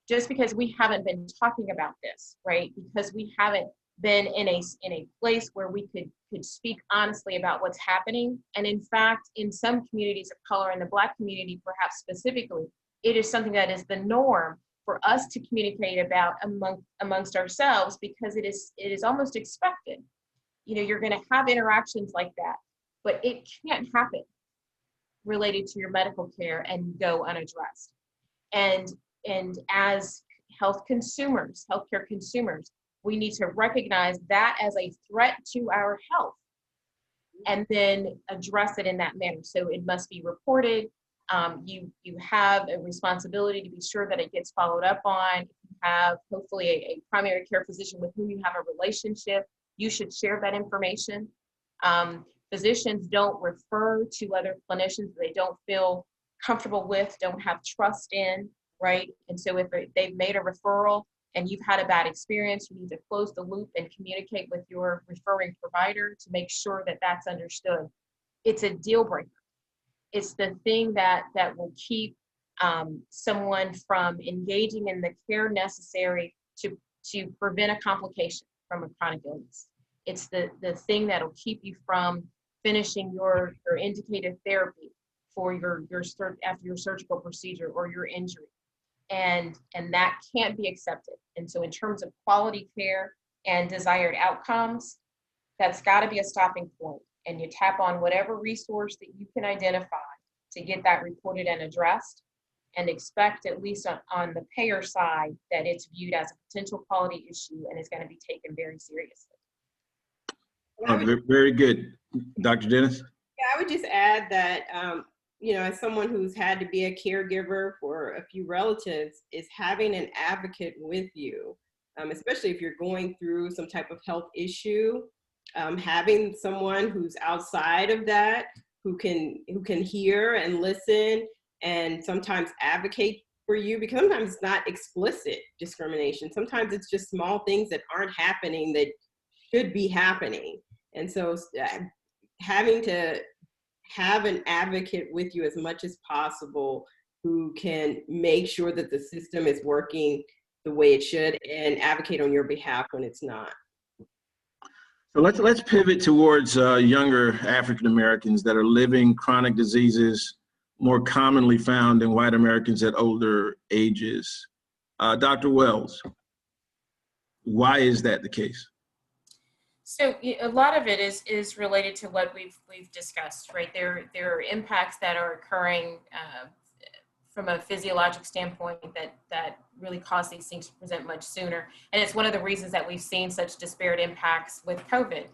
Just because we haven't been talking about this, right? Because we haven't been in a place where we could speak honestly about what's happening. And in fact, in some communities of color, in the Black community perhaps specifically, it is something that is the norm for us to communicate about amongst ourselves, because it is almost expected. You know, you're going to have interactions like that, but it can't happen related to your medical care and go unaddressed. And as healthcare consumers, we need to recognize that as a threat to our health and then address it in that manner. So it must be reported. You have a responsibility to be sure that it gets followed up on. If you have hopefully a primary care physician with whom you have a relationship, you should share that information. Physicians don't refer to other clinicians they don't feel comfortable with, don't have trust in, right? And so if they've made a referral and you've had a bad experience, you need to close the loop and communicate with your referring provider to make sure that that's understood. It's a deal breaker. It's the thing that will keep someone from engaging in the care necessary to prevent a complication from a chronic illness. It's the thing that'll keep you from finishing your indicated therapy for after your surgical procedure or your injury. And that can't be accepted. And so in terms of quality care and desired outcomes, that's got to be a stopping point. And you tap on whatever resource that you can identify to get that reported and addressed, and expect, at least on the payer side, that it's viewed as a potential quality issue and is going to be taken very seriously. Very good. Dr. Dennis? Yeah, I would just add that, you know, as someone who's had to be a caregiver for a few relatives, is having an advocate with you, especially if you're going through some type of health issue, having someone who's outside of that, who can hear and listen and sometimes advocate for you, because sometimes it's not explicit discrimination. Sometimes it's just small things that aren't happening that should be happening. And so having to have an advocate with you as much as possible who can make sure that the system is working the way it should and advocate on your behalf when it's not. So let's pivot towards younger African Americans that are living chronic diseases more commonly found in white Americans at older ages. Dr. Wells, why is that the case? So a lot of it is related to what we've discussed, right? There are impacts that are occurring from a physiologic standpoint that really cause these things to present much sooner. And it's one of the reasons that we've seen such disparate impacts with COVID.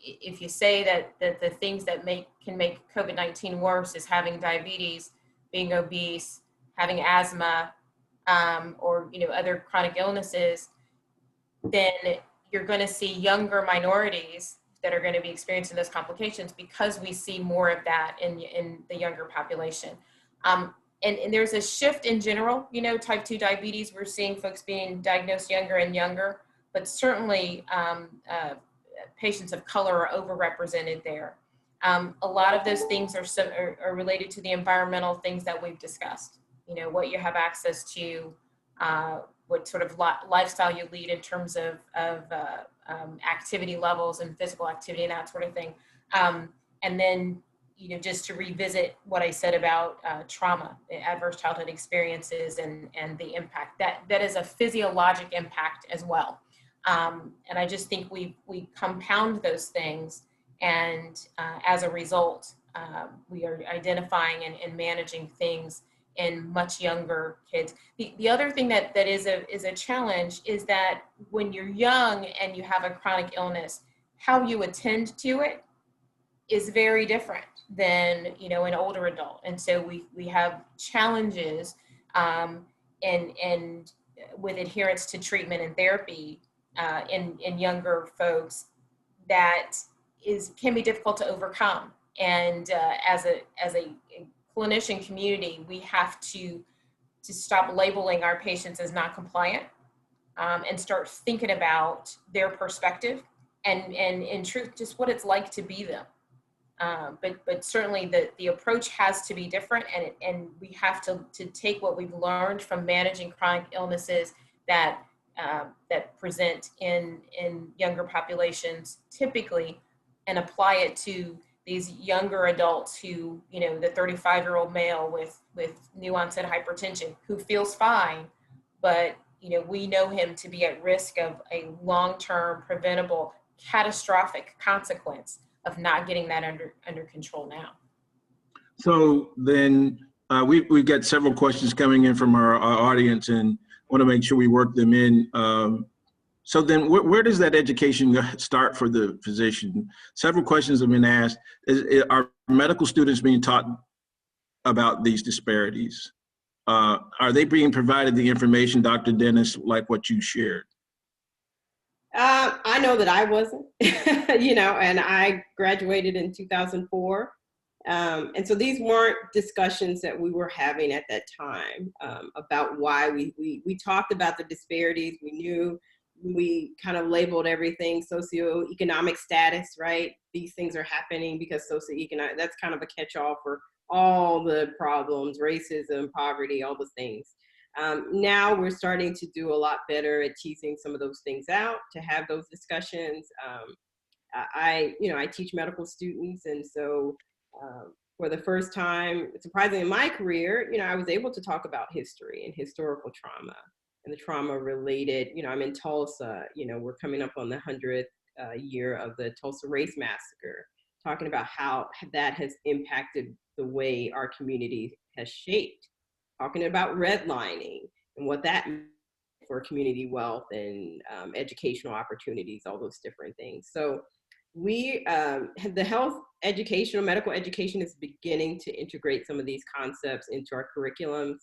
If you say that the things that can make COVID-19 worse is having diabetes, being obese, having asthma, or other chronic illnesses, then you're going to see younger minorities that are going to be experiencing those complications, because we see more of that in the younger population. And there's a shift in general, type 2 diabetes, we're seeing folks being diagnosed younger and younger, but certainly patients of color are overrepresented there. A lot of those things are related to the environmental things that we've discussed, what you have access to, what sort of lifestyle you lead in terms of activity levels and physical activity and that sort of thing. And then, just to revisit what I said about trauma, adverse childhood experiences and the impact, that is a physiologic impact as well. And I just think we compound those things, and as a result, we are identifying and managing things in much younger kids. The other thing that is a challenge is that when you're young and you have a chronic illness, how you attend to it is very different than an older adult. And so we have challenges and with adherence to treatment and therapy in younger folks that can be difficult to overcome. And as a clinician community, we have to stop labeling our patients as not compliant and start thinking about their perspective and in truth, just what it's like to be them. But certainly the approach has to be different, and we have to take what we've learned from managing chronic illnesses that that present in younger populations typically, and apply it to these younger adults who, you know, the 35-year-old male with new onset hypertension who feels fine, but, you know, we know him to be at risk of a long-term preventable catastrophic consequence of not getting that under control now. So then we've got several questions coming in from our audience, and want to make sure we work them in. So then where does that education start for the physician? Several questions have been asked. Are medical students being taught about these disparities? Are they being provided the information, Dr. Dennis, like what you shared? I know that I wasn't, you know, and I graduated in 2004. And so these weren't discussions that we were having at that time about why we talked about the disparities. We knew, we kind of labeled everything socioeconomic status, right? These things are happening because socioeconomic, that's kind of a catch-all for all the problems, racism, poverty, all the things. Now we're starting to do a lot better at teasing some of those things out, to have those discussions. I teach medical students, and so for the first time, surprisingly in my career, you know, I was able to talk about history and historical trauma and the trauma related. You know, I'm in Tulsa, you know, we're coming up on the 100th year of the Tulsa Race Massacre, talking about how that has impacted the way our community has shaped, talking about redlining and what that means for community wealth and educational opportunities, all those different things. So we, the health education, medical education is beginning to integrate some of these concepts into our curriculums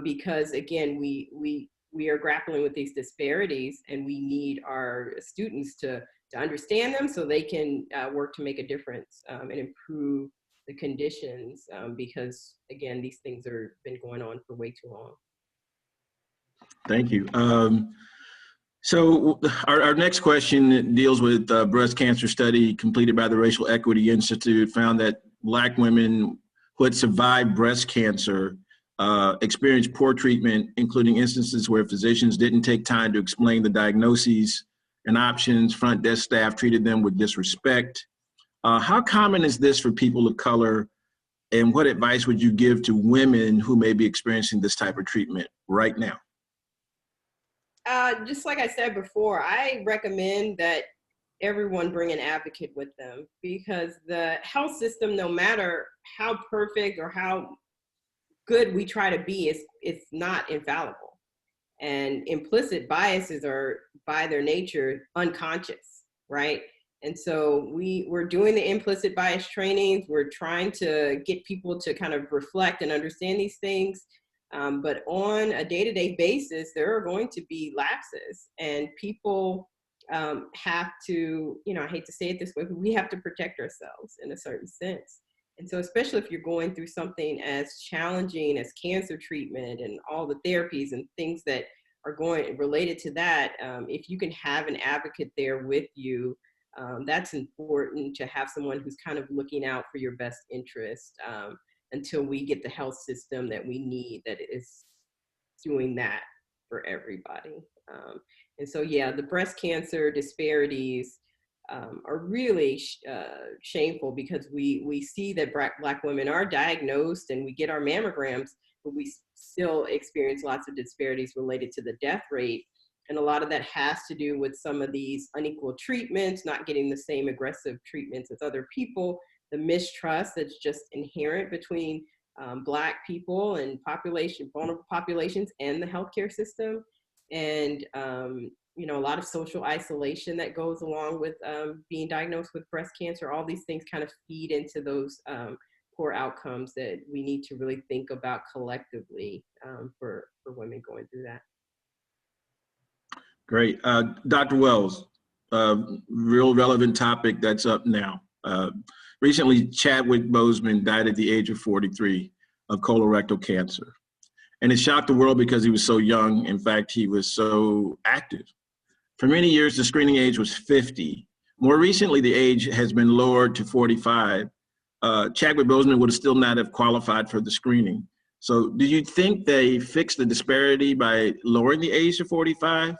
because again, we are grappling with these disparities, and we need our students to understand them so they can work to make a difference and improve the conditions because again, these things are been going on for way too long. Thank you. So our next question deals with breast cancer study completed by the Racial Equity Institute found that Black women who had survived breast cancer experienced poor treatment, including instances where physicians didn't take time to explain the diagnoses and options. Front desk staff treated them with disrespect. How common is this for people of color, and what advice would you give to women who may be experiencing this type of treatment right now? Just like I said before, I recommend that everyone bring an advocate with them, because the health system, no matter how perfect or how good we try to be, it's not infallible. And implicit biases are by their nature unconscious, right? And so we're doing the implicit bias trainings. We're trying to get people to kind of reflect and understand these things. But on a day-to-day basis, there are going to be lapses, and people have to, you know, I hate to say it this way, but we have to protect ourselves in a certain sense. And so especially if you're going through something as challenging as cancer treatment and all the therapies and things that are going related to that, if you can have an advocate there with you, that's important, to have someone who's kind of looking out for your best interest until we get the health system that we need that is doing that for everybody. And so, yeah, the breast cancer disparities are really shameful, because we see that Black women are diagnosed and we get our mammograms, but we still experience lots of disparities related to the death rate. And a lot of that has to do with some of these unequal treatments, not getting the same aggressive treatments as other people, the mistrust that's just inherent between Black people and vulnerable populations and the healthcare system. And you know, a lot of social isolation that goes along with being diagnosed with breast cancer. All these things kind of feed into those poor outcomes that we need to really think about collectively for women going through that. Great. Dr. Wells, real relevant topic that's up now. Recently, Chadwick Boseman died at the age of 43 of colorectal cancer. And it shocked the world because he was so young. In fact, he was so active. For many years, the screening age was 50. More recently, the age has been lowered to 45. Chadwick Boseman would still not have qualified for the screening. So do you think they fixed the disparity by lowering the age to 45?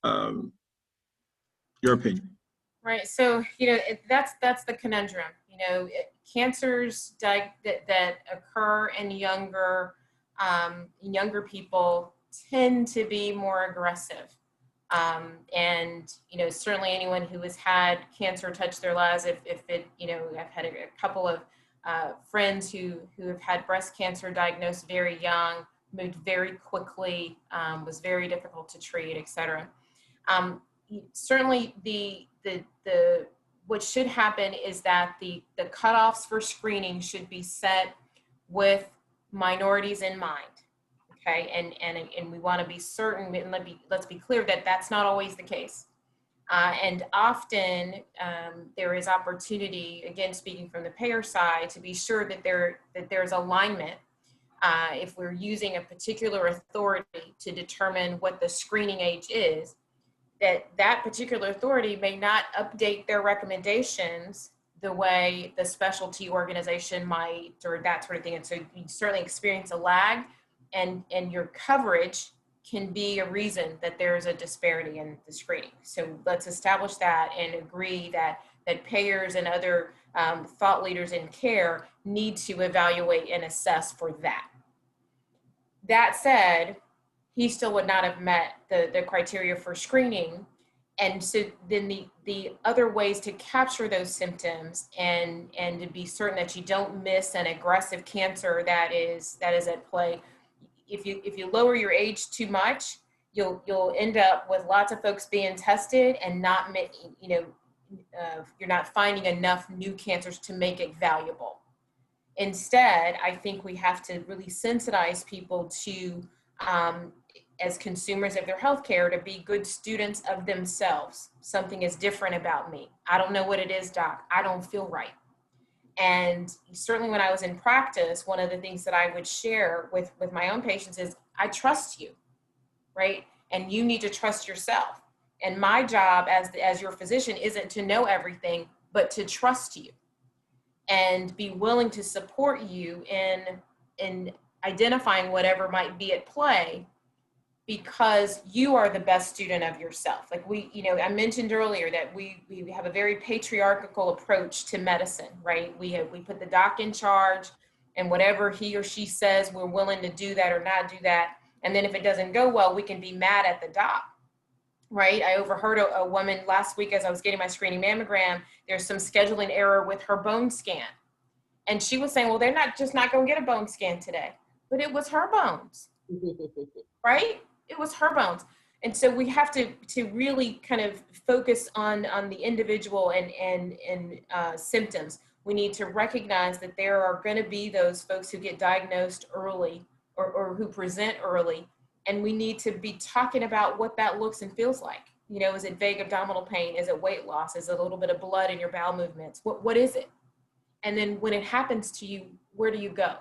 Your opinion. Right. So, that's the conundrum. Cancers that occur in younger people tend to be more aggressive. And, certainly anyone who has had cancer touch their lives, if it, I've had a couple of friends who have had breast cancer diagnosed very young, moved very quickly, was very difficult to treat, et cetera. Certainly the what should happen is that the cutoffs for screening should be set with minorities in mind. Okay, and we want to be certain, and let's be clear that that's not always the case. And often there is opportunity, again, speaking from the payer side, to be sure that there's alignment. If we're using a particular authority to determine what the screening age is, that particular authority may not update their recommendations the way the specialty organization might, or that sort of thing. And so you certainly experience a lag, and your coverage can be a reason that there is a disparity in the screening. So let's establish that and agree that payers and other thought leaders in care need to evaluate and assess for that. That said, he still would not have met the criteria for screening. And so then the other ways to capture those symptoms and to be certain that you don't miss an aggressive cancer that is at play. If you lower your age too much, you'll end up with lots of folks being tested and not making, you're not finding enough new cancers to make it valuable. Instead, I think we have to really sensitize people to, as consumers of their healthcare, to be good students of themselves. Something is different about me. I don't know what it is, doc. I don't feel right. And certainly when I was in practice, one of the things that I would share with my own patients is, I trust you, right? And you need to trust yourself. And my job as your physician isn't to know everything, but to trust you and be willing to support you in identifying whatever might be at play, because you are the best student of yourself. Like I mentioned earlier that we have a very patriarchal approach to medicine, right? We put the doc in charge, and whatever he or she says, we're willing to do that or not do that. And then if it doesn't go well, we can be mad at the doc, right? I overheard a woman last week as I was getting my screening mammogram, there's some scheduling error with her bone scan. And she was saying, well, they're not going to get a bone scan today, but it was her bones, right? It was her bones. And so we have to really kind of focus on the individual and symptoms. We need to recognize that there are going to be those folks who get diagnosed early or who present early. And we need to be talking about what that looks and feels like. Is it vague abdominal pain? Is it weight loss? Is it a little bit of blood in your bowel movements? What is it? And then when it happens to you, where do you go?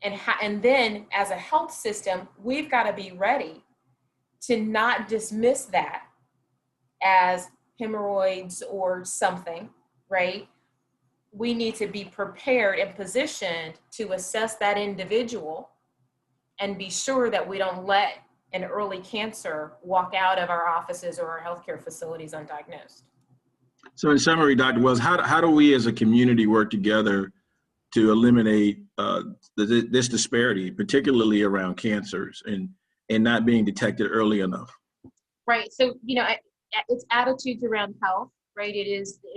And then as a health system, we've got to be ready to not dismiss that as hemorrhoids or something, right? We need to be prepared and positioned to assess that individual and be sure that we don't let an early cancer walk out of our offices or our healthcare facilities undiagnosed. So in summary, Dr. Wells, how do we as a community work together to eliminate this disparity, particularly around cancers and not being detected early enough? Right. So, it's attitudes around health, right? It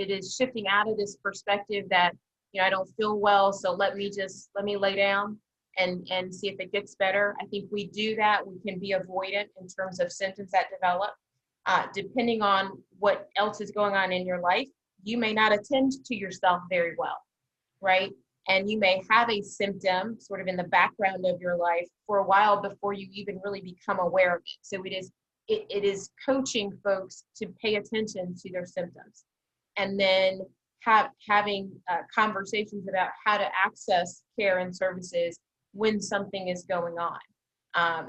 is shifting out of this perspective that, I don't feel well, so let me lay down and see if it gets better. I think we do that. We can be avoidant in terms of symptoms that develop. Depending on what else is going on in your life, you may not attend to yourself very well, right? And you may have a symptom sort of in the background of your life for a while before you even really become aware of it. So it is coaching folks to pay attention to their symptoms, and then having conversations about how to access care and services when something is going on.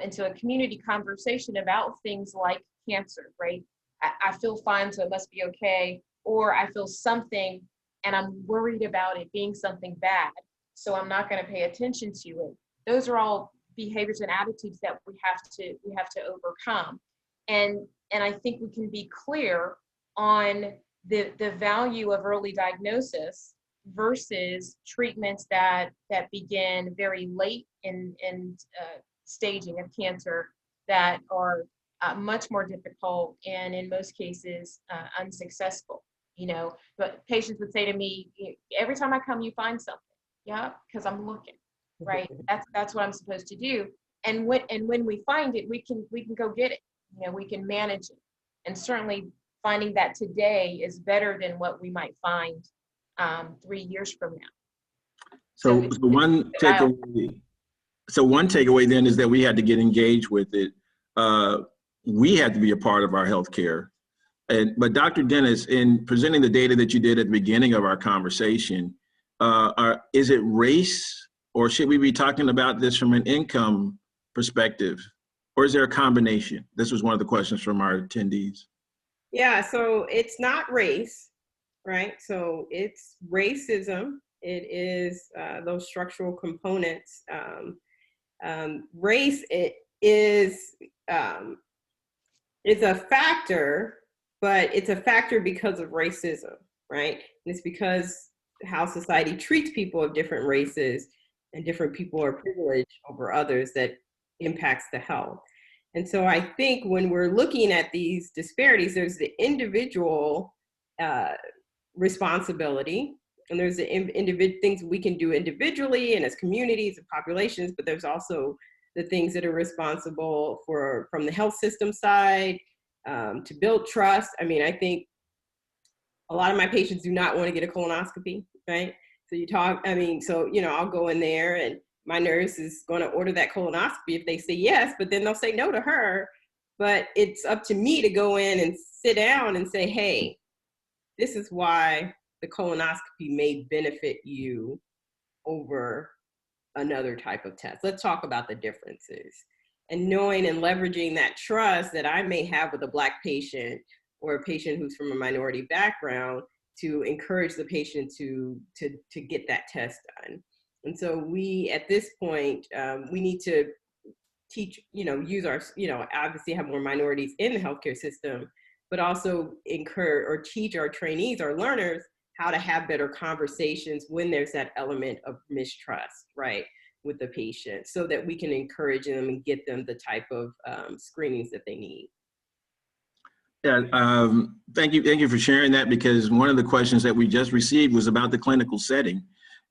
And so a community conversation about things like cancer, right? I feel fine, so it must be okay. Or I feel something and I'm worried about it being something bad, so I'm not going to pay attention to it. Those are all behaviors and attitudes that we have to overcome. And I think we can be clear on the value of early diagnosis versus treatments that begin very late in staging of cancer that are much more difficult and in most cases unsuccessful. You know, but patients would say to me, every time I come, you find something. Yeah, because I'm looking, right? That's what I'm supposed to do. And when we find it, we can go get it. You know, we can manage it. And certainly finding that today is better than what we might find 3 years from now. So one takeaway then is that we had to get engaged with it. We had to be a part of our healthcare. But Dr. Dennis, in presenting the data that you did at the beginning of our conversation, is it race, or should we be talking about this from an income perspective, or is there a combination? This was one of the questions from our attendees. Yeah, so it's not race, right? So it's racism. It is those structural components. Race is a factor, but it's a factor because of racism, right? And it's because how society treats people of different races and different people are privileged over others that impacts the health. And so I think when we're looking at these disparities, there's the individual responsibility, and there's the things we can do individually and as communities and populations, but there's also the things that are responsible from the health system side to build trust. I mean, I think a lot of my patients do not want to get a colonoscopy, right? So I'll go in there and my nurse is going to order that colonoscopy if they say yes, but then they'll say no to her. But it's up to me to go in and sit down and say, hey, this is why the colonoscopy may benefit you over another type of test. Let's talk about the differences. And knowing and leveraging that trust that I may have with a Black patient or a patient who's from a minority background to encourage the patient to get that test done. And so we, at this point, we need to teach, use our, obviously have more minorities in the healthcare system, but also encourage or teach our trainees, our learners, how to have better conversations when there's that element of mistrust, right, with the patient, so that we can encourage them and get them the type of screenings that they need. Yeah, thank you for sharing that, because one of the questions that we just received was about the clinical setting,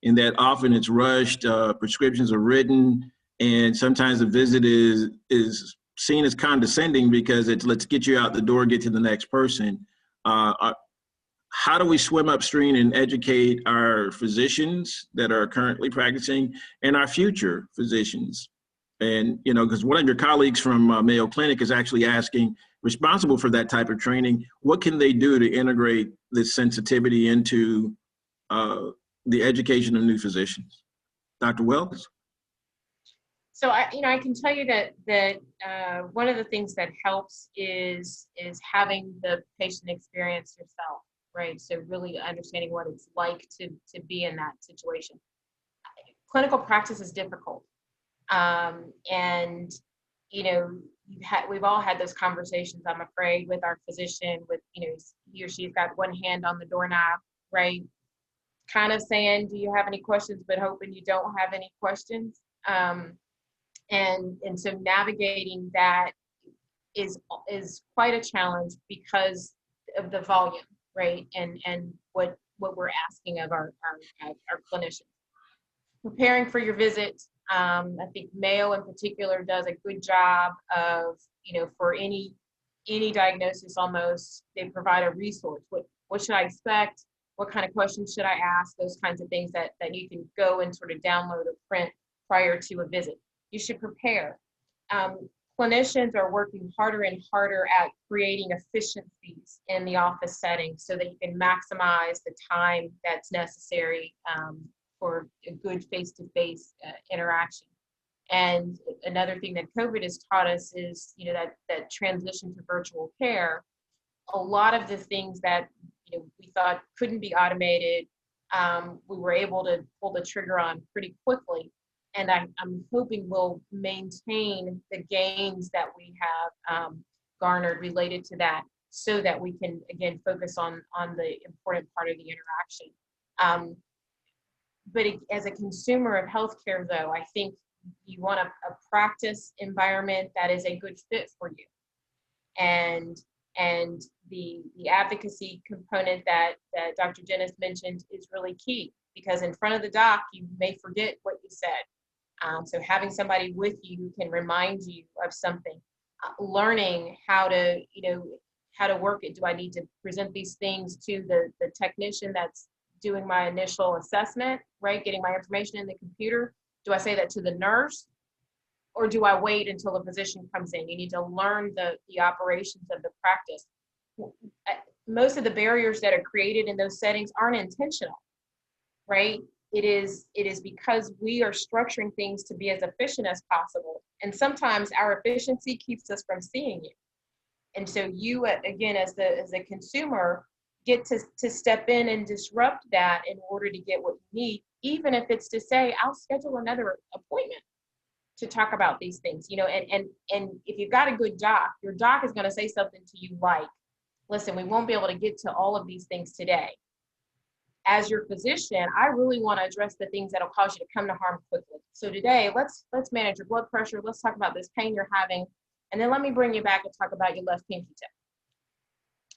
in that often it's rushed, prescriptions are written, and sometimes the visit is seen as condescending because it's let's get you out the door, get to the next person. How do we swim upstream and educate our physicians that are currently practicing and our future physicians? And, because one of your colleagues from Mayo Clinic is actually responsible for that type of training, what can they do to integrate this sensitivity into the education of new physicians? Dr. Wells? So I can tell you that one of the things that helps is having the patient experience yourself, right? So really understanding what it's like to be in that situation. Clinical practice is difficult, and we've all had those conversations, I'm afraid, with our physician, with he or she's got one hand on the doorknob, right? Kind of saying, do you have any questions, but hoping you don't have any questions. And so navigating that is quite a challenge because of the volume, right? And what we're asking of our clinicians. Preparing for your visit, I think Mayo in particular does a good job of, for any diagnosis almost, they provide a resource. What should I expect? What kind of questions should I ask? Those kinds of things that you can go and sort of download or print prior to a visit. You should prepare. Clinicians are working harder and harder at creating efficiencies in the office setting so that you can maximize the time that's necessary for a good face-to-face interaction. And another thing that COVID has taught us is, that transition to virtual care. A lot of the things that we thought couldn't be automated, we were able to pull the trigger on pretty quickly. And I'm hoping we'll maintain the gains that we have garnered related to that, so that we can, again, focus on the important part of the interaction. But as a consumer of healthcare, though, I think you want a practice environment that is a good fit for you. And the advocacy component that Dr. Dennis mentioned is really key, because in front of the doc, you may forget what you said. So having somebody with you who can remind you of something, learning how to work it. Do I need to present these things to the technician that's doing my initial assessment, right? Getting my information in the computer. Do I say that to the nurse, or do I wait until the physician comes in? You need to learn the operations of the practice. Most of the barriers that are created in those settings aren't intentional, right? It is because we are structuring things to be as efficient as possible. And sometimes our efficiency keeps us from seeing it. And so you, again, as a consumer, get to step in and disrupt that in order to get what you need, even if it's to say, I'll schedule another appointment to talk about these things, and if you've got a good doc, your doc is going to say something to you like, listen, we won't be able to get to all of these things today. As your physician, I really want to address the things that'll cause you to come to harm quickly. So today, let's manage your blood pressure. Let's talk about this pain you're having. And then let me bring you back and talk about your left pinky tip,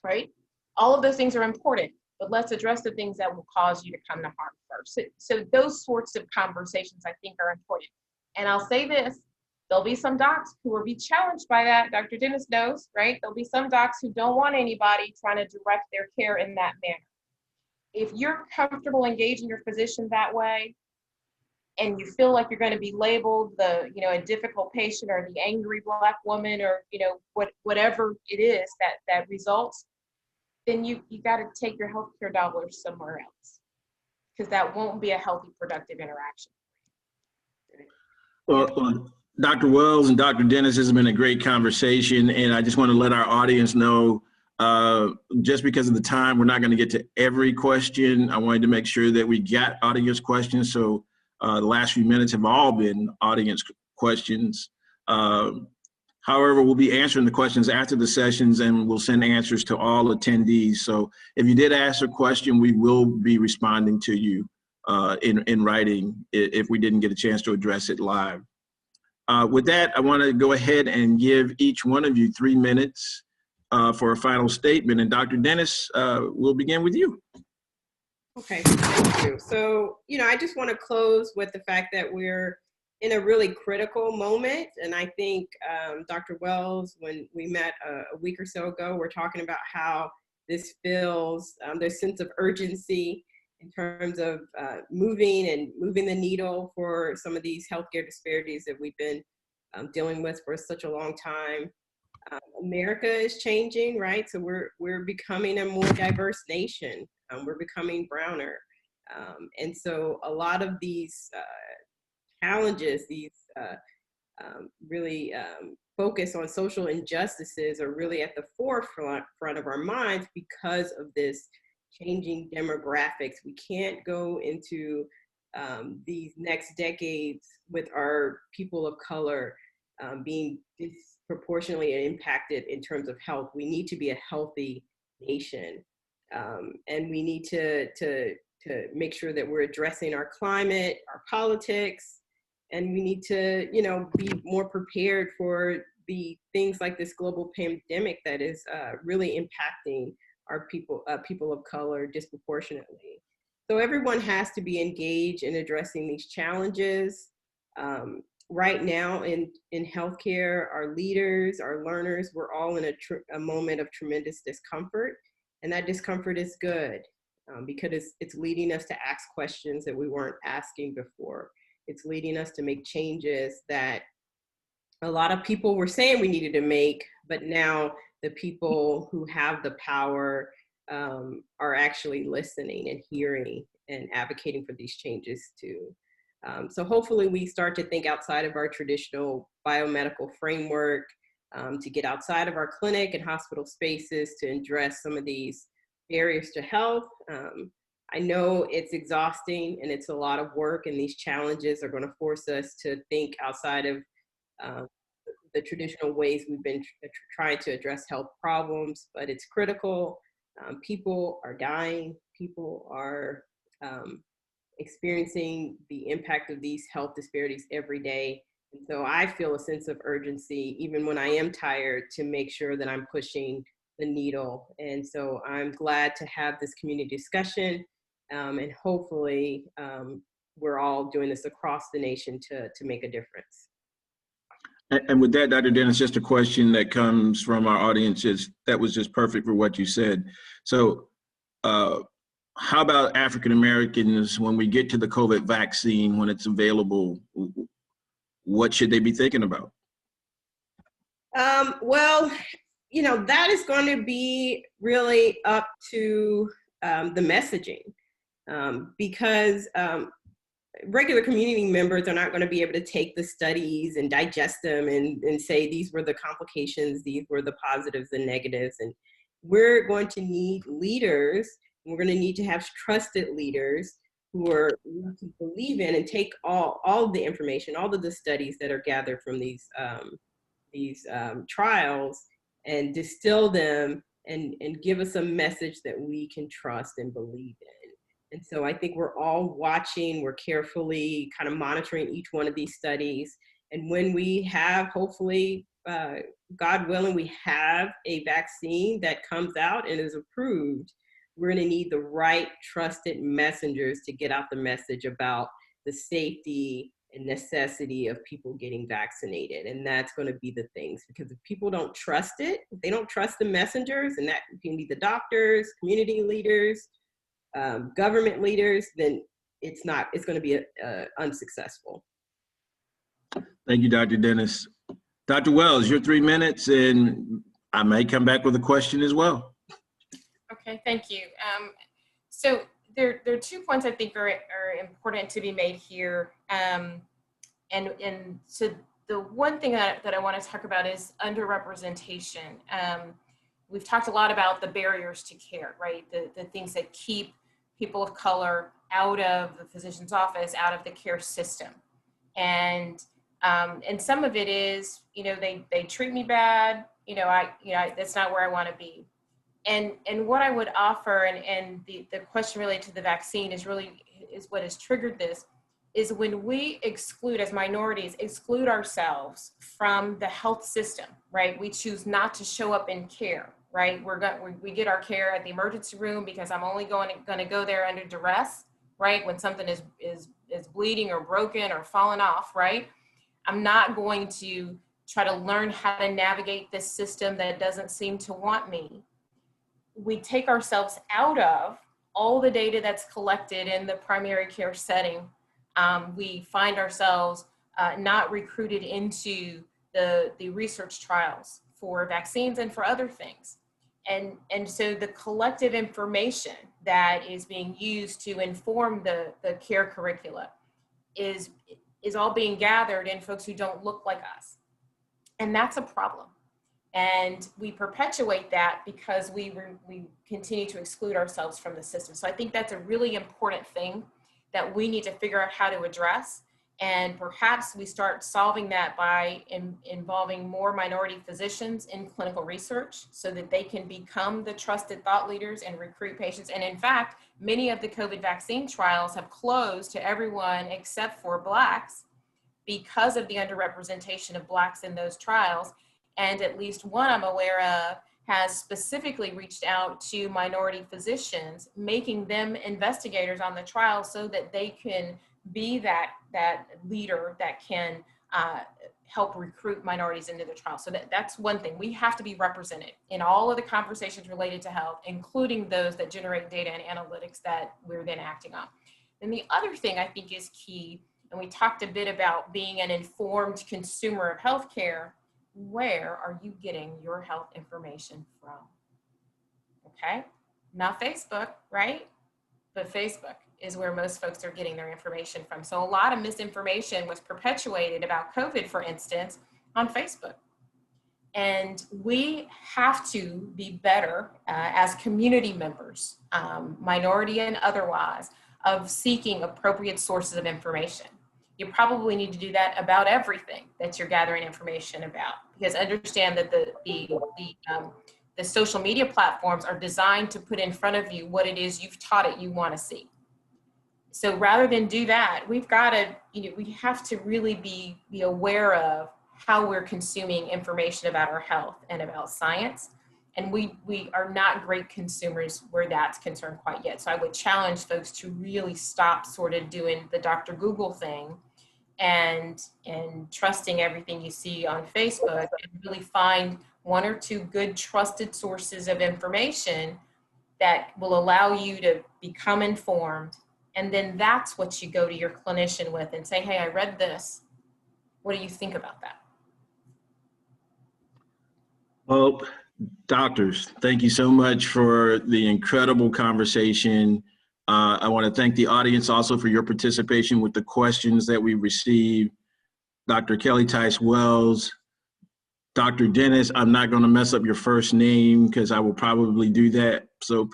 right? All of those things are important, but let's address the things that will cause you to come to harm first. So those sorts of conversations, I think, are important. And I'll say this, there'll be some docs who will be challenged by that. Dr. Dennis knows, right? There'll be some docs who don't want anybody trying to direct their care in that manner. If you're comfortable engaging your physician that way, and you feel like you're going to be labeled a difficult patient or the angry Black woman, or whatever it is that results, then you got to take your healthcare dollars somewhere else, because that won't be a healthy, productive interaction. Well, Dr. Wells and Dr. Dennis, this has been a great conversation, and I just want to let our audience know, just because of the time, we're not going to get to every question. I wanted to make sure that we got audience questions, so the last few minutes have all been audience questions. However, we'll be answering the questions after the sessions, and we'll send answers to all attendees. So if you did ask a question, we will be responding to you in writing if we didn't get a chance to address it live. With that, I want to go ahead and give each one of you 3 minutes for a final statement. And Dr. Dennis, we'll begin with you. Okay, thank you. So, I just want to close with the fact that we're in a really critical moment. And I think Dr. Wells, when we met a week or so ago, we're talking about how this feels, there's sense of urgency in terms of moving the needle for some of these healthcare disparities that we've been dealing with for such a long time. America is changing, right? So we're becoming a more diverse nation. We're becoming browner. And so a lot of these challenges, these really focus on social injustices are really at the forefront of our minds because of this changing demographics. We can't go into these next decades with our people of color being disproportionately impacted in terms of health. We need to be a healthy nation, and we need to make sure that we're addressing our climate, our politics, and we need to, be more prepared for the things like this global pandemic that is really impacting our people of color disproportionately. So everyone has to be engaged in addressing these challenges. Right now in healthcare, our leaders, our learners, we're all in a moment of tremendous discomfort, and that discomfort is good because it's leading us to ask questions that we weren't asking before. It's leading us to make changes that a lot of people were saying we needed to make, but now the people who have the power are actually listening and hearing and advocating for these changes too. So hopefully we start to think outside of our traditional biomedical framework, to get outside of our clinic and hospital spaces to address some of these barriers to health. I know it's exhausting and it's a lot of work, and these challenges are going to force us to think outside of the traditional ways we've been trying to address health problems, but it's critical. People are dying. People are experiencing the impact of these health disparities every day. And so I feel a sense of urgency, even when I am tired, to make sure that I'm pushing the needle. And so I'm glad to have this community discussion, and hopefully we're all doing this across the nation to make a difference. And with that, Dr. Dennis, just a question that comes from our audience that was just perfect for what you said. So how about African Americans when we get to the COVID vaccine, when it's available, what should they be thinking about? Well, you know, that is going to be really up to the messaging, because regular community members are not going to be able to take the studies and digest them and say these were the complications, these were the positives and negatives. And we're going to need leaders. We're going to need to have trusted leaders who are to believe in and take all of the information, all of the studies that are gathered from these trials, and distill them and give us a message that we can trust and believe in. And so I think we're all watching, we're carefully kind of monitoring each one of these studies. And when we have, hopefully, God willing, we have a vaccine that comes out and is approved, we're going to need the right trusted messengers to get out the message about the safety and necessity of people getting vaccinated. And that's going to be the things, because if people don't trust it, if they don't trust the messengers, and that can be the doctors, community leaders, government leaders, then it's going to be unsuccessful. Thank you, Dr. Dennis. Dr. Wells, your 3 minutes, and I may come back with a question as well. Okay, thank you. So there are 2 points I think are important to be made here. And so the one thing that I want to talk about is underrepresentation. We've talked a lot about the barriers to care, right? The things that keep people of color out of the physician's office, out of the care system. And some of it is, you know, they treat me bad, that's not where I want to be. And what I would offer, and the question related to the vaccine is what has triggered this, is when we exclude, as minorities, exclude ourselves from the health system, right? We choose not to show up in care, right? We get our care at the emergency room because I'm only going to go there under duress, right? When something is bleeding or broken or falling off, right? I'm not going to try to learn how to navigate this system that doesn't seem to want me. We take ourselves out of all the data that's collected in the primary care setting. We find ourselves not recruited into the research trials for vaccines and for other things. And so the collective information that is being used to inform the care curricula is all being gathered in folks who don't look like us. And that's a problem. And we perpetuate that because we continue to exclude ourselves from the system. So I think that's a really important thing that we need to figure out how to address. And perhaps we start solving that by involving more minority physicians in clinical research so that they can become the trusted thought leaders and recruit patients. And in fact, many of the COVID vaccine trials have closed to everyone except for Blacks because of the underrepresentation of Blacks in those trials. And at least one I'm aware of has specifically reached out to minority physicians, making them investigators on the trial so that they can be that leader that can help recruit minorities into the trial. So that's one thing. We have to be represented in all of the conversations related to health, including those that generate data and analytics that we're then acting on. And the other thing I think is key, and we talked a bit about being an informed consumer of healthcare. Where are you getting your health information from? Okay, not Facebook, right? But Facebook is where most folks are getting their information from. So a lot of misinformation was perpetuated about COVID, for instance, on Facebook. And we have to be better as community members, minority and otherwise, of seeking appropriate sources of information. you probably need to do that about everything that you're gathering information about, because understand that the social media platforms are designed to put in front of you what it is you've taught it you want to see. So rather than do that, we've got to, we have to really be aware of how we're consuming information about our health and about science. And we are not great consumers where that's concerned quite yet. So I would challenge folks to really stop sort of doing the Dr. Google thing and trusting everything you see on Facebook, and really find one or two good trusted sources of information that will allow you to become informed. And then that's what you go to your clinician with and say, hey, I read this. What do you think about that? Well, doctors, thank you so much for the incredible conversation. I want to thank the audience also for your participation with the questions that we received. Dr. Kelli Tice Wells, Dr. Dennis, I'm not going to mess up your first name because I will probably do that. So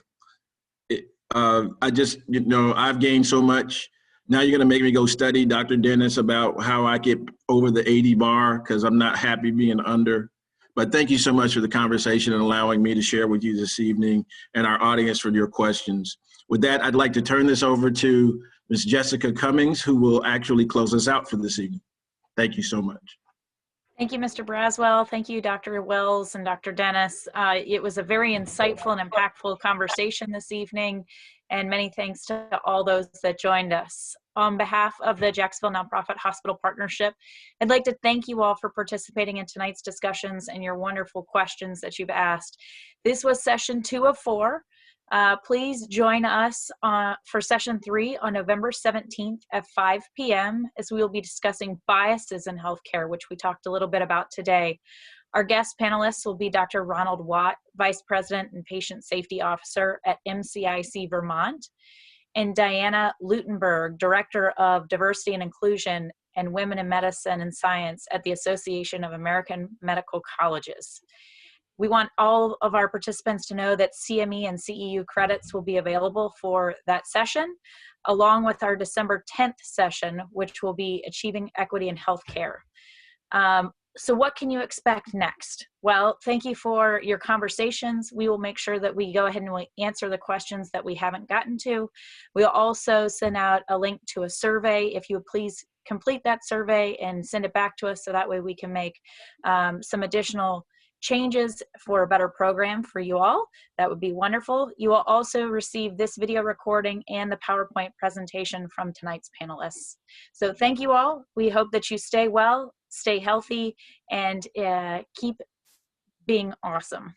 I just, I've gained so much. Now you're going to make me go study, Dr. Dennis, about how I get over the 80 bar because I'm not happy being under. But thank you so much for the conversation and allowing me to share with you this evening and our audience for your questions. With that, I'd like to turn this over to Ms. Jessica Cummings, who will actually close us out for this evening. Thank you so much. Thank you, Mr. Braswell. Thank you, Dr. Wells and Dr. Dennis. It was a very insightful and impactful conversation this evening, and many thanks to all those that joined us. On behalf of the Jacksonville Nonprofit Hospital Partnership, I'd like to thank you all for participating in tonight's discussions and your wonderful questions that you've asked. This was session 2 of 4. Please join us for session 3 on November 17th at 5 p.m. as we will be discussing biases in healthcare, which we talked a little bit about today. Our guest panelists will be Dr. Ronald Watt, Vice President and Patient Safety Officer at MCIC Vermont, and Diana Lutenberg, Director of Diversity and Inclusion and Women in Medicine and Science at the Association of American Medical Colleges. We want all of our participants to know that CME and CEU credits will be available for that session, along with our December 10th session, which will be Achieving Equity in Healthcare. So what can you expect next? Well, thank you for your conversations. We will make sure that we go ahead and we answer the questions that we haven't gotten to. We'll also send out a link to a survey. If you would please complete that survey and send it back to us so that way we can make some additional changes for a better program for you all. That would be wonderful. You will also receive this video recording and the PowerPoint presentation from tonight's panelists. So thank you all. We hope that you stay well, stay healthy, and keep being awesome.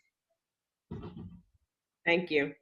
Thank you.